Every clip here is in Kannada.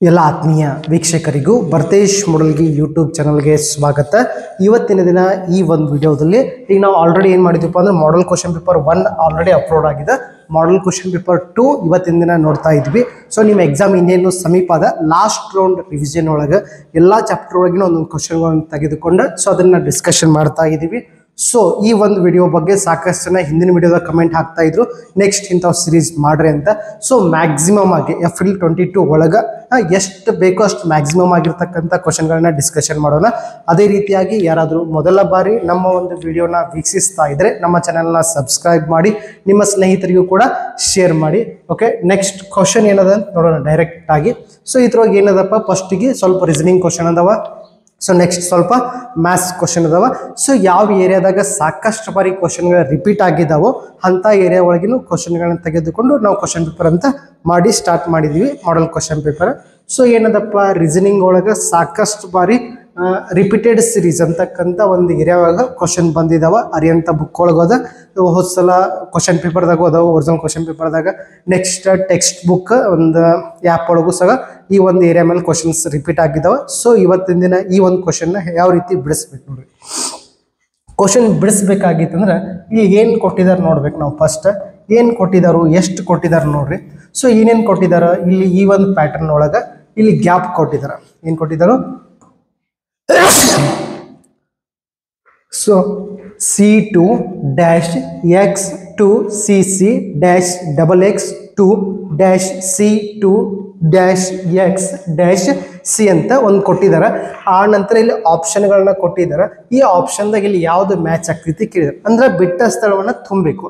ಎಲ್ಲ ಆತ್ಮೀಯ ವೀಕ್ಷಕರಿಗೂ ಭರತೇಶ್ ಮೂಡಲ್ಗಿ ಯೂಟ್ಯೂಬ್ ಚಾನಲ್ಗೆ ಸ್ವಾಗತ. ಇವತ್ತಿನ ದಿನ ಈ ಒಂದು ವಿಡಿಯೋದಲ್ಲಿ ಈಗ ನಾವು ಆಲ್ರೆಡಿ ಏನು ಮಾಡಿದ್ವಿ ಅಂದರೆ model question paper 1 already upload ಆಗಿದೆ. ಮಾಡೆಲ್ ಕ್ವಶನ್ ಪೇಪರ್ 2 ಇವತ್ತಿನ ದಿನ ನೋಡ್ತಾ ಇದ್ವಿ. ಸೊ ನಿಮ್ಮ ಎಕ್ಸಾಮ್ ಇನ್ನೇನು ಸಮೀಪ ಅದ. ಲಾಸ್ಟ್ ರೌಂಡ್ ರಿವಿಷನ್ ಒಳಗೆ ಎಲ್ಲ ಚಾಪ್ಟರ್ ಒಳಗಿನ ಒಂದೊಂದು ಕ್ವಶನ್ಗಳನ್ನು ತೆಗೆದುಕೊಂಡು ಸೊ ಅದನ್ನು ಡಿಸ್ಕಷನ್ ಮಾಡ್ತಾ ಇದ್ದೀವಿ. ಸೊ ಈ ಒಂದು ವಿಡಿಯೋ ಬಗ್ಗೆ ಸಾಕಷ್ಟು ಜನ ಹಿಂದಿನ ವಿಡಿಯೋದಾಗ ಕಮೆಂಟ್ ಹಾಕ್ತಾ ಇದ್ರು, ನೆಕ್ಸ್ಟ್ ಇಂಥವು ಸೀರೀಸ್ ಮಾಡ್ರಿ ಅಂತ. ಸೊ ಮ್ಯಾಕ್ಸಿಮಮ್ ಆಗಿ ಏಪ್ರಿಲ್ 22 ಒಳಗೆ ಎಷ್ಟು ಬೇಕೋ ಅಷ್ಟು ಮ್ಯಾಕ್ಸಿಮಮ್ ಆಗಿರ್ತಕ್ಕಂಥ ಕ್ವಶನ್ಗಳನ್ನ ಡಿಸ್ಕಷನ್ ಮಾಡೋಣ. ಅದೇ ರೀತಿಯಾಗಿ ಯಾರಾದರೂ ಮೊದಲ ಬಾರಿ ನಮ್ಮ ಒಂದು ವಿಡಿಯೋನ ವೀಕ್ಷಿಸ್ತಾ ಇದ್ರೆ ನಮ್ಮ ಚಾನಲ್ನ ಸಬ್ಸ್ಕ್ರೈಬ್ ಮಾಡಿ, ನಿಮ್ಮ ಸ್ನೇಹಿತರಿಗೂ ಕೂಡ ಶೇರ್ ಮಾಡಿ. ಓಕೆ, ನೆಕ್ಸ್ಟ್ ಕ್ವಶನ್ ಏನದ ಅಂತ ನೋಡೋಣ ಡೈರೆಕ್ಟ್ ಆಗಿ. ಸೊ ಇದ್ರೊಳಗೆ ಏನದಪ್ಪ, ಫಸ್ಟಿಗೆ ಸ್ವಲ್ಪ ರೀಸನಿಂಗ್ ಕ್ವಶನ್ ಅದಾವ. ಸೊ ನೆಕ್ಸ್ಟ್ ಸ್ವಲ್ಪ ಮ್ಯಾಥ್ಸ್ ಕ್ವಶನ್ ಅದಾವ. ಸೊ ಯಾವ ಏರಿಯಾದಾಗ ಸಾಕಷ್ಟು ಬಾರಿ ಕ್ವಶನ್ಗಳು ರಿಪೀಟ್ ಆಗಿದ್ದಾವೋ ಅಂಥ ಏರಿಯಾ ಒಳಗಿನ ಕ್ವಶನ್ಗಳನ್ನ ತೆಗೆದುಕೊಂಡು ನಾವು ಕ್ವಶನ್ ಪೇಪರ್ ಅಂತ ಮಾಡಿ ಸ್ಟಾರ್ಟ್ ಮಾಡಿದ್ವಿ ಮಾಡೆಲ್ ಕ್ವಶನ್ ಪೇಪರ್. ಸೊ ಏನದಪ್ಪ, ರೀಸನಿಂಗ್ ಒಳಗೆ ಸಾಕಷ್ಟು ಬಾರಿ ರಿಪೀಟೆಡ್ ಸಿರೀಸ್ ಅಂತಕ್ಕಂಥ ಒಂದು ಏರಿಯಾವಾಗ ಕ್ವಶನ್ ಬಂದಿದ್ದಾವ. ಅರಿಯಂಥ ಬುಕ್ ಒಳಗೆ ಹೋದ ಹೋದ ಸಲ ಕ್ವಶನ್ ಪೇಪರ್ದಾಗ ಹೋದವು, ಒರಿಜಿನಲ್ ಕ್ವಶನ್ ಪೇಪರ್ದಾಗ. ನೆಕ್ಸ್ಟ್ ಟೆಕ್ಸ್ಟ್ ಬುಕ್ ಒಂದು ಆ್ಯಪ್ ಒಳಗೂ ಸಹ ಈ ಒಂದು ಏರಿಯಾ ಮೇಲೆ ಕ್ವಶನ್ಸ್ ರಿಪೀಟ್ ಆಗಿದ್ದಾವೆ. ಸೊ ಇವತ್ತಿನ ದಿನ ಈ ಒಂದು ಕ್ವಶನ್ನ ಯಾವ ರೀತಿ ಬಿಡಿಸ್ಬೇಕು ನೋಡ್ರಿ. ಕ್ವಶನ್ ಬಿಡಿಸ್ಬೇಕಾಗಿತ್ತಂದ್ರೆ ಇಲ್ಲಿ ಏನು ಕೊಟ್ಟಿದ್ದಾರೆ ನೋಡ್ಬೇಕು ನಾವು. ಫಸ್ಟ್ ಏನು ಕೊಟ್ಟಿದ್ದಾರೆ, ಎಷ್ಟು ಕೊಟ್ಟಿದ್ದಾರೆ ನೋಡ್ರಿ. ಸೊ ಏನೇನು ಕೊಟ್ಟಿದ್ದಾರೆ ಇಲ್ಲಿ ಈ ಒಂದು ಪ್ಯಾಟರ್ನ್ ಒಳಗೆ ಇಲ್ಲಿ ಗ್ಯಾಪ್ ಕೊಟ್ಟಿದ್ದಾರೆ. ಏನು ಕೊಟ್ಟಿದ್ದಾರೆ? ಸೊ C2-X2-CC-double-X2-C2-X-C ಅಂತ ಒಂದು ಕೊಟ್ಟಿದ್ದಾರೆ. ಆ ನಂತರ ಇಲ್ಲಿ ಆಪ್ಷನ್ಗಳನ್ನ ಕೊಟ್ಟಿದ್ದಾರೆ. ಈ ಆಪ್ಷನ್ದಾಗ ಇಲ್ಲಿ ಯಾವುದು ಮ್ಯಾಚ್ ಆಗ್ತೈತಿ ಕೇಳಿದ್ದಾರೆ. ಅಂದ್ರೆ ಬಿಟ್ಟ ಸ್ಥಳವನ್ನು ತುಂಬಬೇಕು.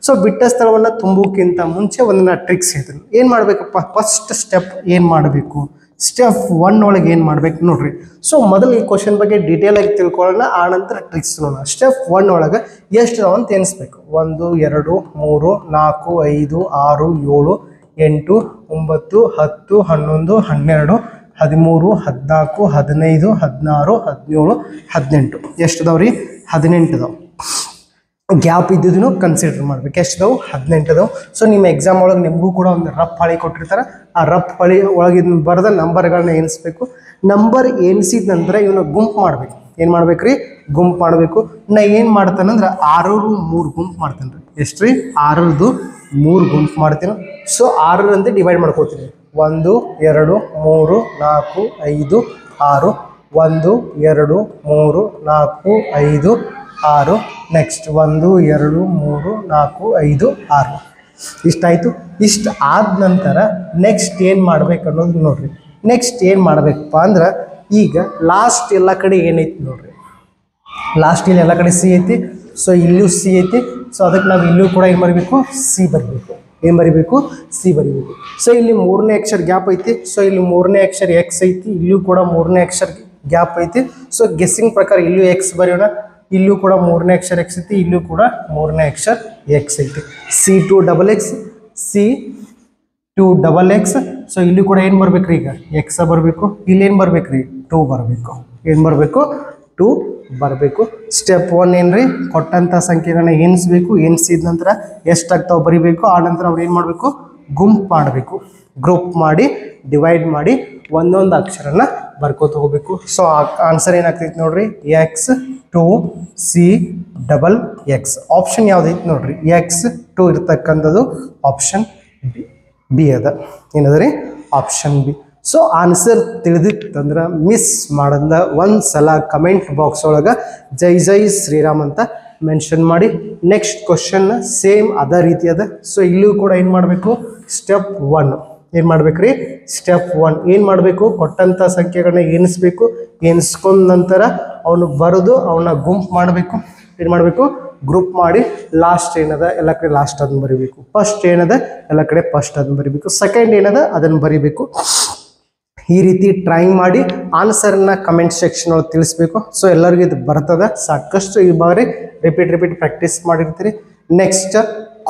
ಸೊ ಬಿಟ್ಟ ಸ್ಥಳವನ್ನು ತುಂಬುವುದಕ್ಕಿಂತ ಮುಂಚೆ ಒಂದನ್ನ ಟ್ರಿಕ್ಸ್ ಹೇಳ್ತೀನಿ. ಏನು ಮಾಡಬೇಕಪ್ಪ, ಫಸ್ಟ್ ಸ್ಟೆಪ್ ಏನು ಮಾಡಬೇಕು, ಸ್ಟೆಪ್ 1 ಒಳಗೆ ಏನು ಮಾಡ್ಬೇಕು ನೋಡ್ರಿ. ಸೊ ಮೊದಲು ಈ ಕ್ವಶನ್ ಬಗ್ಗೆ ಡೀಟೇಲ್ ಆಗಿ ತಿಳ್ಕೊಳ್ಳೋಣ, ಆ ನಂತರ ಟ್ರಿಕ್ಸ್ ನೋಡೋಣ. ಸ್ಟೆಪ್ 1 ಒಳಗೆ ಎಷ್ಟು ನಾವು ಅಂತ ಎನಿಸ್ಬೇಕು. 1 2 3 4 5 6 7 8 9 10 11 12 13 14 15 16 17 18 ಎಷ್ಟು ಅದಾವ್ರಿ? 18 ಅದಾವ. ಗ್ಯಾಪ್ ಇದ್ದಿದ್ದನ್ನು ಕನ್ಸಿಡರ್ ಮಾಡ್ಬೇಕು. ಎಷ್ಟು ಅದಾವು? 18 ಅದಾವು. ಸೊ ನಿಮ್ಮ ಎಕ್ಸಾಮ್ ಒಳಗೆ ನಿಮಗೂ ಕೂಡ ಒಂದು ರಫ್ ಹಾಳಿ ಕೊಟ್ಟಿರ್ತಾರೆ. ಆ ರಫ್ ಹಾಳಿ ಒಳಗಿನ ಬರೆದ ನಂಬರ್ಗಳನ್ನ ಎನಿಸ್ಬೇಕು. ನಂಬರ್ ಎನಿಸಿದ ನಂತರ ಇವನ್ನ ಗುಂಪು ಮಾಡ್ಬೇಕು. ಏನು ಮಾಡ್ಬೇಕ್ರಿ? ಗುಂಪು ಮಾಡಬೇಕು. ನಾ ಏನು ಮಾಡ್ತಾನಂದ್ರೆ 6 3 ಗುಂಪು ಮಾಡ್ತೇನೆ ರೀ. ಎಷ್ಟು ರೀ? 6 3 ಗುಂಪು ಮಾಡ್ತೀನಿ. ಸೊ 6 ಅಂತ ಡಿವೈಡ್ ಮಾಡ್ಕೋತೀನಿ. 1 2 3 4 5 6 1 2 3 4 5 6 ನೆಕ್ಸ್ಟ್ 1 2 3 4 5 6 ಇಷ್ಟಾಯಿತು. ಇಷ್ಟು ಆದ ನಂತರ ನೆಕ್ಸ್ಟ್ ಏನು ಮಾಡ್ಬೇಕು ಅನ್ನೋದು ನೋಡ್ರಿ. ನೆಕ್ಸ್ಟ್ ಏನು ಮಾಡಬೇಕಪ್ಪ ಅಂದ್ರೆ ಈಗ ಲಾಸ್ಟ್ ಎಲ್ಲ ಕಡೆ ಏನೈತಿ ನೋಡ್ರಿ. ಲಾಸ್ಟ್ ಇಲ್ಲಿ ಎಲ್ಲ ಕಡೆ ಸಿ ಐತಿ. ಸೊ ಇಲ್ಲೂ ಸಿ ಐತಿ. ಸೊ ಅದಕ್ಕೆ ನಾವು ಇಲ್ಲೂ ಕೂಡ ಏನು ಬರೀಬೇಕು? ಸಿ ಬರೀಬೇಕು. ಏನು ಬರೀಬೇಕು? ಸಿ ಬರೀಬೇಕು. ಸೊ ಇಲ್ಲಿ 3ನೇ ಅಕ್ಷರ ಗ್ಯಾಪ್ ಐತಿ. ಸೊ ಇಲ್ಲಿ 3ನೇ ಅಕ್ಷರ ಎಕ್ಸ್ ಐತಿ. ಇಲ್ಲೂ ಕೂಡ 3ನೇ ಅಕ್ಷರ ಗ್ಯಾಪ್ ಐತಿ. ಸೊ ಗೆಸ್ಸಿಂಗ್ ಪ್ರಕಾರ ಇಲ್ಲೂ ಎಕ್ಸ್ ಬರೆಯೋಣ. ಇಲ್ಲೂ ಕೂಡ 3ನೇ ಅಕ್ಷರ ಎಕ್ಸ್ ಐತಿ. ಇಲ್ಲೂ ಕೂಡ 3ನೇ ಅಕ್ಷರ ಎಕ್ಸ್ ಐತಿ. C2-X C2-X. ಸೊ ಇಲ್ಲೂ ಕೂಡ ಏನು ಬರ್ಬೇಕ್ರಿ? ಈಗ ಎಕ್ಸ ಬರಬೇಕು. ಇಲ್ಲಿ ಏನು ಬರ್ಬೇಕ್ರಿ? 2 ಬರಬೇಕು. ಏನು ಬರಬೇಕು? 2 ಬರಬೇಕು. ಸ್ಟೆಪ್ 1 ಏನ್ರಿ? ಕೊಟ್ಟಂಥ ಸಂಖ್ಯೆಗಳನ್ನ ಎಣಿಸ್ಬೇಕು. ಎಣಿಸಿದ ನಂತರ ಎಷ್ಟಾಗ್ತಾವೆ ಬರಿಬೇಕು. ಆ ನಂತರ ಅವ್ರು ಏನು ಮಾಡಬೇಕು? ಗುಂಪು ಮಾಡಬೇಕು. ಗ್ರೂಪ್ ಮಾಡಿ ಡಿವೈಡ್ ಮಾಡಿ ಒಂದೊಂದು ಅಕ್ಷರನ ಬರ್ಕೋತ ಹೋಗ್ಬೇಕು. ಸೊ ಆನ್ಸರ್ ಏನಾಗ್ತೈತಿ ನೋಡ್ರಿ, X2-C-double-X. ಆಪ್ಷನ್ ಯಾವ್ದೈತಿ ನೋಡ್ರಿ, X2 ಇರ್ತಕ್ಕಂಥದ್ದು ಆಪ್ಷನ್ ಬಿ ಅದ. ಏನದ ರೀ? Option B. ಸೊ ಆನ್ಸರ್ ತಿಳಿದಿತ್ತಂದ್ರೆ ಮಿಸ್ ಮಾಡಂದ ಒಂದು ಸಲ ಕಮೆಂಟ್ ಬಾಕ್ಸ್ ಒಳಗೆ ಜೈ ಜೈ ಶ್ರೀರಾಮ್ ಅಂತ ಮೆನ್ಷನ್ ಮಾಡಿ. ನೆಕ್ಸ್ಟ್ ಕ್ವಶನ್ ಸೇಮ್ ಅದೇ ರೀತಿ ಅದ. ಸೊ ಇಲ್ಲೂ ಕೂಡ ಏನು ಮಾಡಬೇಕು? ಸ್ಟೆಪ್ 1 ಏನು ಮಾಡ್ಬೇಕ್ರಿ? ಸ್ಟೆಪ್ 1 ಏನು ಮಾಡಬೇಕು? ಕೊಟ್ಟಂಥ ಸಂಖ್ಯೆಗಳನ್ನ ಎಣಿಸ್ಬೇಕು. ಎಣಿಸ್ಕೊಂಡ ನಂತರ ಅವನು ಬರೆದು ಅವನ್ನ ಗುಂಪು ಮಾಡಬೇಕು. ಏನು ಮಾಡಬೇಕು? ಗ್ರೂಪ್ ಮಾಡಿ ಲಾಸ್ಟ್ ಏನದ ಎಲ್ಲ ಕಡೆ ಲಾಸ್ಟ್ ಅದನ್ನು ಬರೀಬೇಕು. ಫಸ್ಟ್ ಏನದ ಎಲ್ಲ ಕಡೆ ಫಸ್ಟ್ ಅದನ್ನು ಬರೀಬೇಕು. ಸೆಕೆಂಡ್ ಏನದ ಅದನ್ನು ಬರೀಬೇಕು. ಈ ರೀತಿ ಟ್ರೈ ಮಾಡಿ ಆನ್ಸರ್ನ ಕಮೆಂಟ್ ಸೆಕ್ಷನ್ ಒಳಗೆ ತಿಳಿಸ್ಬೇಕು. ಸೊ ಎಲ್ಲರಿಗೂ ಇದು ಬರ್ತದೆ. ಸಾಕಷ್ಟು ಈ ಬಾರಿ ರಿಪೀಟ್ ಪ್ರಾಕ್ಟೀಸ್ ಮಾಡಿರ್ತೀರಿ. ನೆಕ್ಸ್ಟ್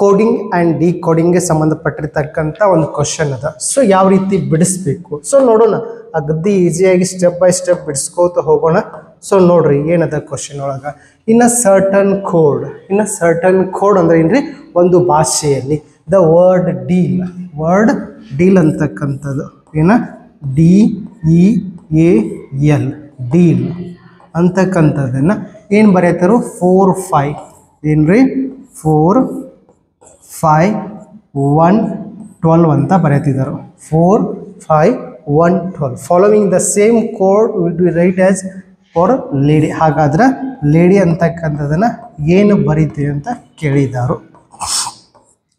ಕೋಡಿಂಗ್ ಆ್ಯಂಡ್ ಡಿಕೋಡಿಂಗ್ಗೆ ಸಂಬಂಧಪಟ್ಟಿರ್ತಕ್ಕಂಥ ಒಂದು ಕ್ವಶನ್ ಅದ. ಸೊ ಯಾವ ರೀತಿ ಬಿಡಿಸ್ಬೇಕು ಸೊ ನೋಡೋಣ. ಅಗದಿ ಈಸಿಯಾಗಿ ಸ್ಟೆಪ್ ಬೈ ಸ್ಟೆಪ್ ಬಿಡಿಸ್ಕೋತ ಹೋಗೋಣ. ಸೊ ನೋಡ್ರಿ ಏನದ ಕ್ವಶನ್ ಒಳಗೆ, in a certain code. In a certain code ಅಂದ್ರೆ ಏನ್ರಿ? ಒಂದು ಭಾಷೆಯಲ್ಲಿ ದ ವರ್ಡ್ ಡೀಲ್ ಅಂತಕ್ಕಂಥದ್ದು ಏನ DEAL ಡೀಲ್ ಅಂತಕ್ಕಂಥದ್ದನ್ನು ಏನು ಬರೀತಾರೋ 4 5 ಏನ್ರಿ 4 5 1 12 ಅಂತ ಬರೀತಿದ್ದಾರೆ 4 5 1 12 following the same code will be right as for lady. ಹಾಗಾದ್ರೆ ಲೇಡಿ ಅಂತಕ್ಕಂಥದ್ದನ್ನು ಏನು ಬರೀತೀವಿ ಅಂತ ಕೇಳಿದಾರು.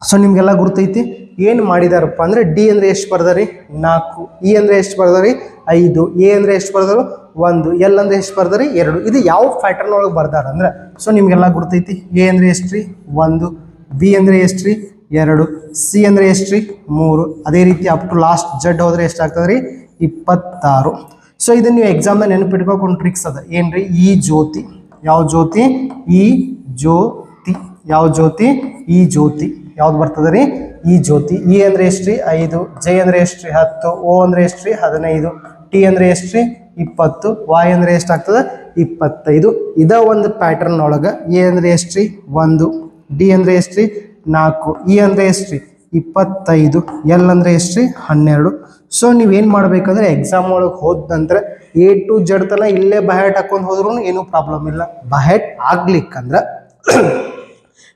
ಸೊ ನಿಮಗೆಲ್ಲ ಗುರ್ತೈತಿ ಏನು ಮಾಡಿದಾರಪ್ಪ ಅಂದರೆ ಡಿ ಅಂದರೆ ಎಷ್ಟು ಬರ್ದಾರಿ 4, ಇ ಅಂದರೆ ಎಷ್ಟು ಬರ್ದಾರಿ 5, ಎ ಅಂದರೆ ಎಷ್ಟು ಬರ್ದಾರು 1, ಎಲ್ ಅಂದರೆ ಎಷ್ಟು ಬರ್ದಾರಿ 2. ಇದು ಯಾವ ಪ್ಯಾಟರ್ನ್ ಒಳಗೆ ಬರ್ದಾರ ಅಂದ್ರೆ ಸೊ ನಿಮಗೆಲ್ಲ ಗುರ್ತೈತಿ ಎ ಅಂದರೆ ಎಷ್ಟು ರೀ 1, ಬಿ ಅಂದರೆ ಎಷ್ಟು ರೀ 2, ಸಿ ಅಂದರೆ ಎಷ್ಟು ರೀ 3, ಅದೇ ರೀತಿ ಅಪ್ ಟು ಲಾಸ್ಟ್ ಜಡ್ ಹೋದರೆ ಎಷ್ಟಾಗ್ತದೆ ರೀ 26. ಸೊ ಇದನ್ನು ನೀವು ಎಕ್ಸಾಮ್ನ ನೆನಪಿಟ್ಕೊಂಡು ಟ್ರಿಕ್ಸ್ ಅದ ಏನ್ರಿ ಈ ಜ್ಯೋತಿ ಯಾವ ಜ್ಯೋತಿ ಈ ಜ್ಯೋತಿ ಯಾವ ಜ್ಯೋತಿ ಈ ಜ್ಯೋತಿ ಯಾವ್ದು ಬರ್ತದೆ ರೀ ಈ ಜ್ಯೋತಿ. ಇ ಅಂದರೆ ಎಷ್ಟು ರೀ 5, ಜೆ ಅಂದರೆ ಎಷ್ಟು ರೀ 10, ಓ ಅಂದರೆ ಎಷ್ಟು ರೀ 15, ಟಿ ಅಂದರೆ ಎಷ್ಟು ರೀ 20, ವಾಯ್ ಅಂದರೆ ಎಷ್ಟಾಗ್ತದೆ 25. ಇದ ಒಂದು ಪ್ಯಾಟರ್ನ್ ಒಳಗೆ ಎ ಅಂದರೆ ಎಷ್ಟು ರೀ 1, ಡಿ ಅಂದರೆ ಎಷ್ಟು ರೀ 4, ಇ ಅಂದರೆ ಎಷ್ಟು ರೀ 25, ಎಲ್ ಅಂದರೆ ಎಷ್ಟು ರೀ 12. ಸೊ ನೀವೇನು ಮಾಡಬೇಕಂದ್ರೆ ಎಕ್ಸಾಮ್ ಒಳಗೆ ಹೋದ ನಂತರ ಎ ಟು ಜಡ್ ತನ ಇಲ್ಲೇ ಬಹ್ಯಾಟ್ ಹಾಕೊಂಡು ಹೋದ್ರೂ ಏನೂ ಪ್ರಾಬ್ಲಮ್ ಇಲ್ಲ. ಬಹ್ಯಾಟ್ ಆಗ್ಲಿಕ್ಕಂದ್ರೆ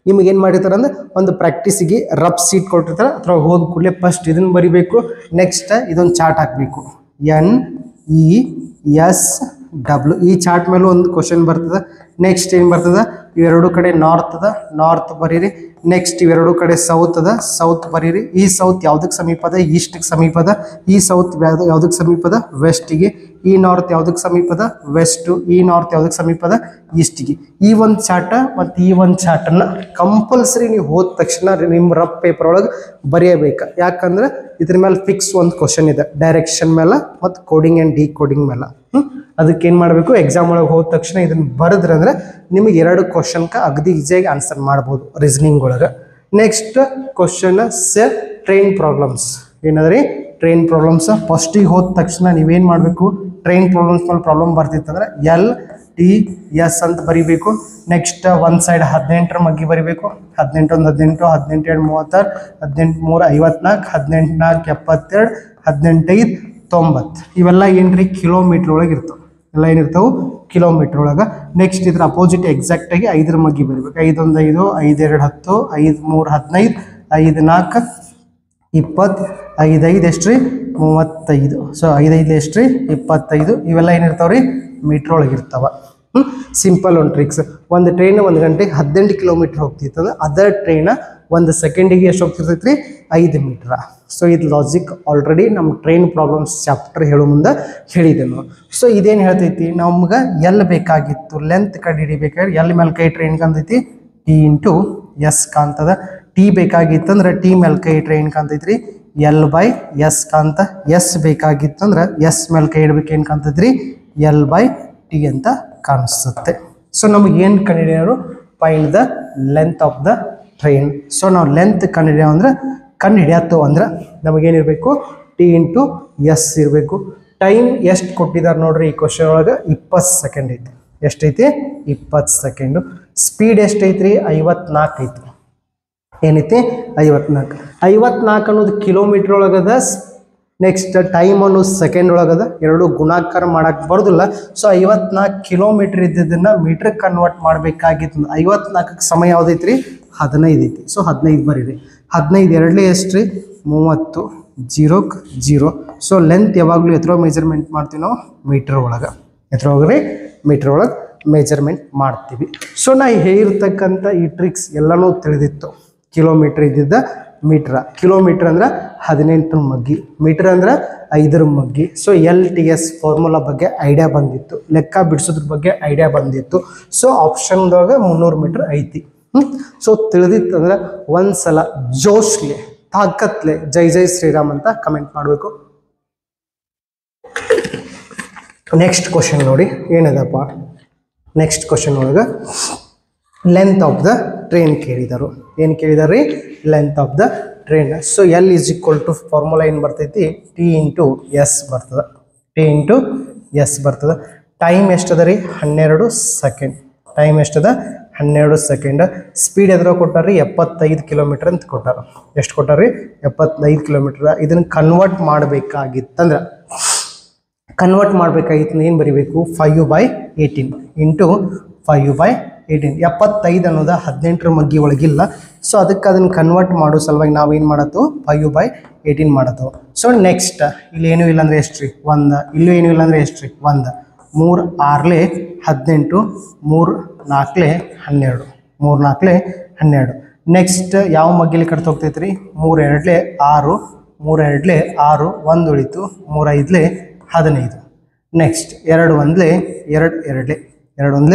ನಿಮಗೇನು ಮಾಡಿರ್ತಾರೆ ಅಂದ್ರೆ ಒಂದು ಪ್ರಾಕ್ಟೀಸಿಗೆ ರಫ್ ಸೀಟ್ ಕೊಟ್ಟಿರ್ತಾರೆ ಅಥವಾ ಹೋದ ಕೂಡಲೇ ಫಸ್ಟ್ ಇದನ್ನು ಬರಿಬೇಕು, ನೆಕ್ಸ್ಟ್ ಇದೊಂದು ಚಾರ್ಟ್ ಹಾಕಬೇಕು NESW. ಈ ಚಾರ್ಟ್ ಮೇಲೂ ಒಂದು ಕ್ವಶನ್ ಬರ್ತದೆ. ನೆಕ್ಸ್ಟ್ ಏನು ಬರ್ತದೆ ಇವೆರಡು ಕಡೆ ನಾರ್ತ್ ಅದ ನಾರ್ತ್ ಬರೀರಿ. ನೆಕ್ಸ್ಟ್ ಇವೆರಡು ಕಡೆ ಸೌತ್ ಅದ ಸೌತ್ ಬರೀರಿ. ಈ ಸೌತ್ ಯಾವುದಕ್ಕೆ ಸಮೀಪ ಅದ ಈಸ್ಟ್ಗೆ ಸಮೀಪ ಅದ. ಈ ಸೌತ್ ಯಾವುದಕ್ಕೆ ಸಮೀಪ ಅದ ವೆಸ್ಟಿಗೆ. ಈ ನಾರ್ತ್ ಯಾವುದಕ್ಕೆ ಸಮೀಪ ಅದ ವೆಸ್ಟು. ಈ ನಾರ್ತ್ ಯಾವುದಕ್ಕೆ ಸಮೀಪ ಅದ ಈಸ್ಟಿಗೆ. ಈ ಒಂದು ಚಾರ್ಟ ಮತ್ತು ಈ ಒಂದು ಚಾರ್ಟನ್ನು ಕಂಪಲ್ಸರಿ ನೀವು ಹೋದ ತಕ್ಷಣ ನಿಮ್ಮ ರಫ್ ಪೇಪರ್ ಒಳಗೆ ಬರೆಯಬೇಕು. ಯಾಕಂದ್ರೆ ಇದ್ರ ಮೇಲೆ ಫಿಕ್ಸ್ ಒಂದು ಕ್ವಶನ್ ಇದೆ ಡೈರೆಕ್ಷನ್ ಮೇಲೆ ಮತ್ತು ಕೋಡಿಂಗ್ ಆ್ಯಂಡ್ ಡಿ ಕೋಡಿಂಗ್ ಮೇಲೆ. ಅದಕ್ಕೆ ಏನು ಮಾಡಬೇಕು ಎಕ್ಸಾಮ್ ಒಳಗೆ ಹೋದ ತಕ್ಷಣ ಇದನ್ನು ಬರೆದ್ರಂದ್ರೆ ನಿಮಗೆ 2 ಕ್ವಶನ್ಗೆ ಅಗದಿ ಈಸಿಯಾಗಿ ಆನ್ಸರ್ ಮಾಡ್ಬೋದು ರೀಸನಿಂಗ್ ಒಳಗೆ. ನೆಕ್ಸ್ಟ್ ಕ್ವಶನ್ ಟ್ರೈನ್ ಪ್ರಾಬ್ಲಮ್ಸ್ ಏನದ್ರಿ ಟ್ರೈನ್ ಪ್ರಾಬ್ಲಮ್ಸ್. ಫಸ್ಟಿಗೆ ಹೋದ ತಕ್ಷಣ ನೀವೇನು ಮಾಡಬೇಕು ಟ್ರೈನ್ ಪ್ರಾಬ್ಲಮ್ಸ್ ಮೇಲೆ ಪ್ರಾಬ್ಲಮ್ ಬರ್ತಿತ್ತಂದ್ರೆ LTS ಅಂತ ಬರಿಬೇಕು. ನೆಕ್ಸ್ಟ್ ಒಂದು ಸೈಡ್ 18ರ ಮಗ್ಗಿ ಬರಿಬೇಕು. 18 1 18 18 2 36 18 3 54 18 4 72 18 5 90. ಇವೆಲ್ಲ ಏನ್ರಿ ಕಿಲೋಮೀಟ್ರ್ ಒಳಗೆ ಇರ್ತವೆ. ಎಲ್ಲ ಏನಿರ್ತಾವೆ ಕಿಲೋಮೀಟ್ರ್ ಒಳಗೆ. ನೆಕ್ಸ್ಟ್ ಇದ್ರ ಅಪೋಸಿಟ್ ಎಕ್ಸಾಕ್ಟಾಗಿ 5ರ ಮಗ್ಗಿ ಬರಿಬೇಕು. 5 1 5 5 2 10 5 3 15 5 4 20 5 5 ಎಷ್ಟು ರೀ 35. ಸೊ 5 5 ಎಷ್ಟು ರೀ 25. ಇವೆಲ್ಲ ಏನಿರ್ತಾವೆ ರೀ ಮೀಟ್ರ್ ಒಳಗೆ ಇರ್ತಾವೆ. ಸಿಂಪಲ್ ಒಂದು ಟ್ರಿಕ್ಸ್. ಒಂದು ಟ್ರೈನ್ 1 ಗಂಟೆಗೆ 18 ಕಿಲೋಮೀಟ್ರ್ ಹೋಗ್ತಿರ್ತದೆ. ಅದರ್ ಟ್ರೈನ್ 1 ಸೆಕೆಂಡಿಗೆ ಎಷ್ಟು ಹೋಗ್ತಿರ್ತೈತೆ ರೀ 5 ಮೀಟ್ರ. ಸೊ ಇದು ಲಾಜಿಕ್ ಆಲ್ರೆಡಿ ನಮ್ಮ ಟ್ರೈನ್ ಪ್ರಾಬ್ಲಮ್ಸ್ ಚಾಪ್ಟರ್ ಹೇಳೋ ಮುಂದೆ ಹೇಳಿದೆ ನಾವು. ಸೊ ಇದೇನು ಹೇಳ್ತೈತಿ ನಮ್ಗೆ ಎಲ್ಲಿ ಬೇಕಾಗಿತ್ತು ಲೆಂತ್ ಕಡೆ ಹಿಡಿಬೇಕಾದ್ರೆ ಎಲ್ಲಿ ಮೇಲೆ ಕೈ ಟ್ರೈನ್ ಕಾಣ್ತೈತಿ T/S ಕಾಣ್ತದ. ಟಿ ಬೇಕಾಗಿತ್ತಂದ್ರೆ ಟಿ ಮೇಲೆ ಕೈ ಟ್ರೈನ್ ಕಾಣ್ತೈತಿ ರೀ L/S ಕಾಂತ. ಎಸ್ ಬೇಕಾಗಿತ್ತಂದ್ರೆ ಎಸ್ ಮೇಲೆ ಕೈ ಇಡ್ಬೇಕು ಏನು ಕಾಣ್ತೈತಿ ರೀ L/T ಅಂತ ಕಾಣಿಸುತ್ತೆ. ಸೊ ನಮಗೆ ಏನು ಕಂಡಿಡಿಯೋರು find the length of the train. So ನಾವು ಲೆಂತ್ ಕಂಡುಹಿಡಿಯತ್ತು ಅಂದ್ರೆ ನಮಗೇನಿರಬೇಕು T/S ಇರಬೇಕು. ಟೈಮ್ ಎಷ್ಟು ಕೊಟ್ಟಿದ್ದಾರೆ ನೋಡ್ರಿ ಈ ಕ್ವಶನ್ ಒಳಗೆ 20 ಸೆಕೆಂಡ್ ಐತಿ. ಎಷ್ಟೈತಿ 20 ಸೆಕೆಂಡು. ಸ್ಪೀಡ್ ಎಷ್ಟೈತಿ ರೀ 54 ಐತಿ. ಏನೈತಿ 54. 54 ಅನ್ನೋದು ಕಿಲೋಮೀಟ್ರ್ ಒಳಗದ. ನೆಕ್ಸ್ಟ್ ಟೈಮ್ ಅನ್ನೋದು ಸೆಕೆಂಡ್ ಒಳಗದ. ಎರಡು ಗುಣಾಕಾರ ಮಾಡಕ್ಕೆ ಬರೋದಿಲ್ಲ. ಸೊ 54 ಕಿಲೋಮೀಟ್ರ್ ಇದ್ದಿದ್ದನ್ನು ಮೀಟ್ರಿಗೆ ಕನ್ವರ್ಟ್ ಮಾಡಬೇಕಾಗಿತ್ತು. 54ಕ್ಕೆ ಸಮಯ ಯಾವುದೈತಿ ರೀ 15 ಐತಿ. ಸೊ 15 ಬರೀರಿ. 15 ಎರಡಲೇ ಎಷ್ಟು ರೀ 30 0ಕ್ಕೆ 0. ಸೊ ಲೆಂತ್ ಯಾವಾಗಲೂ ಎತ್ತರೋ ಮೆಜರ್ಮೆಂಟ್ ಮಾಡ್ತೀವಿ ನಾವು ಮೀಟ್ರ್ ಒಳಗೆ. ಎತ್ತರ ಹೋಗ್ರಿ ಮೀಟ್ರ್ ಒಳಗೆ ಮೆಜರ್ಮೆಂಟ್ ಮಾಡ್ತೀವಿ. ಸೊ ನಾ ಹೇಳಿರ್ತಕ್ಕಂಥ ಈ ಟ್ರಿಕ್ಸ್ ಎಲ್ಲನೂ ತಿಳಿದಿತ್ತು. ಕಿಲೋಮೀಟ್ರ್ ಇದ್ದಿದ್ದ ಮೀಟ್ರ. ಕಿಲೋಮೀಟ್ರ್ ಅಂದ್ರೆ 18 ಮಗ್ಗಿ, ಮೀಟ್ರ್ ಅಂದ್ರೆ 5 ಮಗ್ಗಿ. ಸೊ LTS ಫಾರ್ಮುಲಾ ಬಗ್ಗೆ ಐಡಿಯಾ ಬಂದಿತ್ತು, ಲೆಕ್ಕ ಬಿಡಿಸೋದ್ರ ಬಗ್ಗೆ ಐಡಿಯಾ ಬಂದಿತ್ತು. ಸೊ ಆಪ್ಷನ್ದಾಗ 300 ಮೀಟ್ರ್ ಐತಿ. ಸೊ ತಿಳಿದಿತ್ತಂದ್ರೆ ಒಂದ್ಸಲ ಜೋಶ್ಲೆ ತಾಕತ್ಲೆ ಜೈ ಜೈ ಶ್ರೀರಾಮ್ ಅಂತ ಕಮೆಂಟ್ ಮಾಡಬೇಕು. ನೆಕ್ಸ್ಟ್ ಕ್ವಶನ್ ನೋಡಿ ಏನದಪ್ಪ. ನೆಕ್ಸ್ಟ್ ಕ್ವಶನ್ ಒಳಗೆ ಲೆಂತ್ ಆಫ್ ದ ಟ್ರೈನ್ ಕೇಳಿದರು. ಏನು ಕೇಳಿದಾರೆ length of the train. So L = formula ಏನು ಬರ್ತೈತಿ T/S ಬರ್ತದೆ. T/S ಬರ್ತದೆ. ಟೈಮ್ ಎಷ್ಟದ ರೀ 12 ಸೆಕೆಂಡ್. ಟೈಮ್ ಎಷ್ಟದ 12 ಸೆಕೆಂಡ್. ಸ್ಪೀಡ್ ಎದ್ರ ಕೊಟ್ಟಾರ್ರಿ 75 ಕಿಲೋಮೀಟರ್ ಅಂತ ಕೊಟ್ಟಾರ. ಎಷ್ಟು ಕೊಟ್ಟಾರ್ರಿ 75 ಕಿಲೋಮೀಟರ್. ಇದನ್ನ ಕನ್ವರ್ಟ್ ಮಾಡಬೇಕಾಗಿತ್ತಂದ್ರೆ ಏನು ಬರಿಬೇಕು 5/18 ಇಂಟು 5/18. 75 ಅನ್ನೋದು 18ರ ಮಗ್ಗಿ ಒಳಗಿಲ್ಲ. ಸೊ ಅದಕ್ಕೆ ಅದನ್ನು ಕನ್ವರ್ಟ್ ಮಾಡೋ ಸಲುವಾಗಿ ನಾವು ಏನು ಮಾಡತ್ತು 5/18 ಮಾಡತ್ತವು. ಸೊ ನೆಕ್ಸ್ಟ್ ಇಲ್ಲಿ ಏನೂ ಇಲ್ಲ ಅಂದರೆ ಎಷ್ಟು ರೀ 1, ಇಲ್ಲೂ ಏನೂ ಇಲ್ಲ ಅಂದರೆ ಎಷ್ಟು ರೀ 1, 3 6 18, 3 4 12, 3 4 12. ನೆಕ್ಸ್ಟ್ ಯಾವ ಮಗ್ಗಿಲಿ ಕಟ್ತಾ ಹೋಗ್ತೈತೆ ರೀ 3 2 6, 3 2 6, 1 ಉಳಿತು, 3 5 15. ನೆಕ್ಸ್ಟ್ 2 1 2 2, 2 1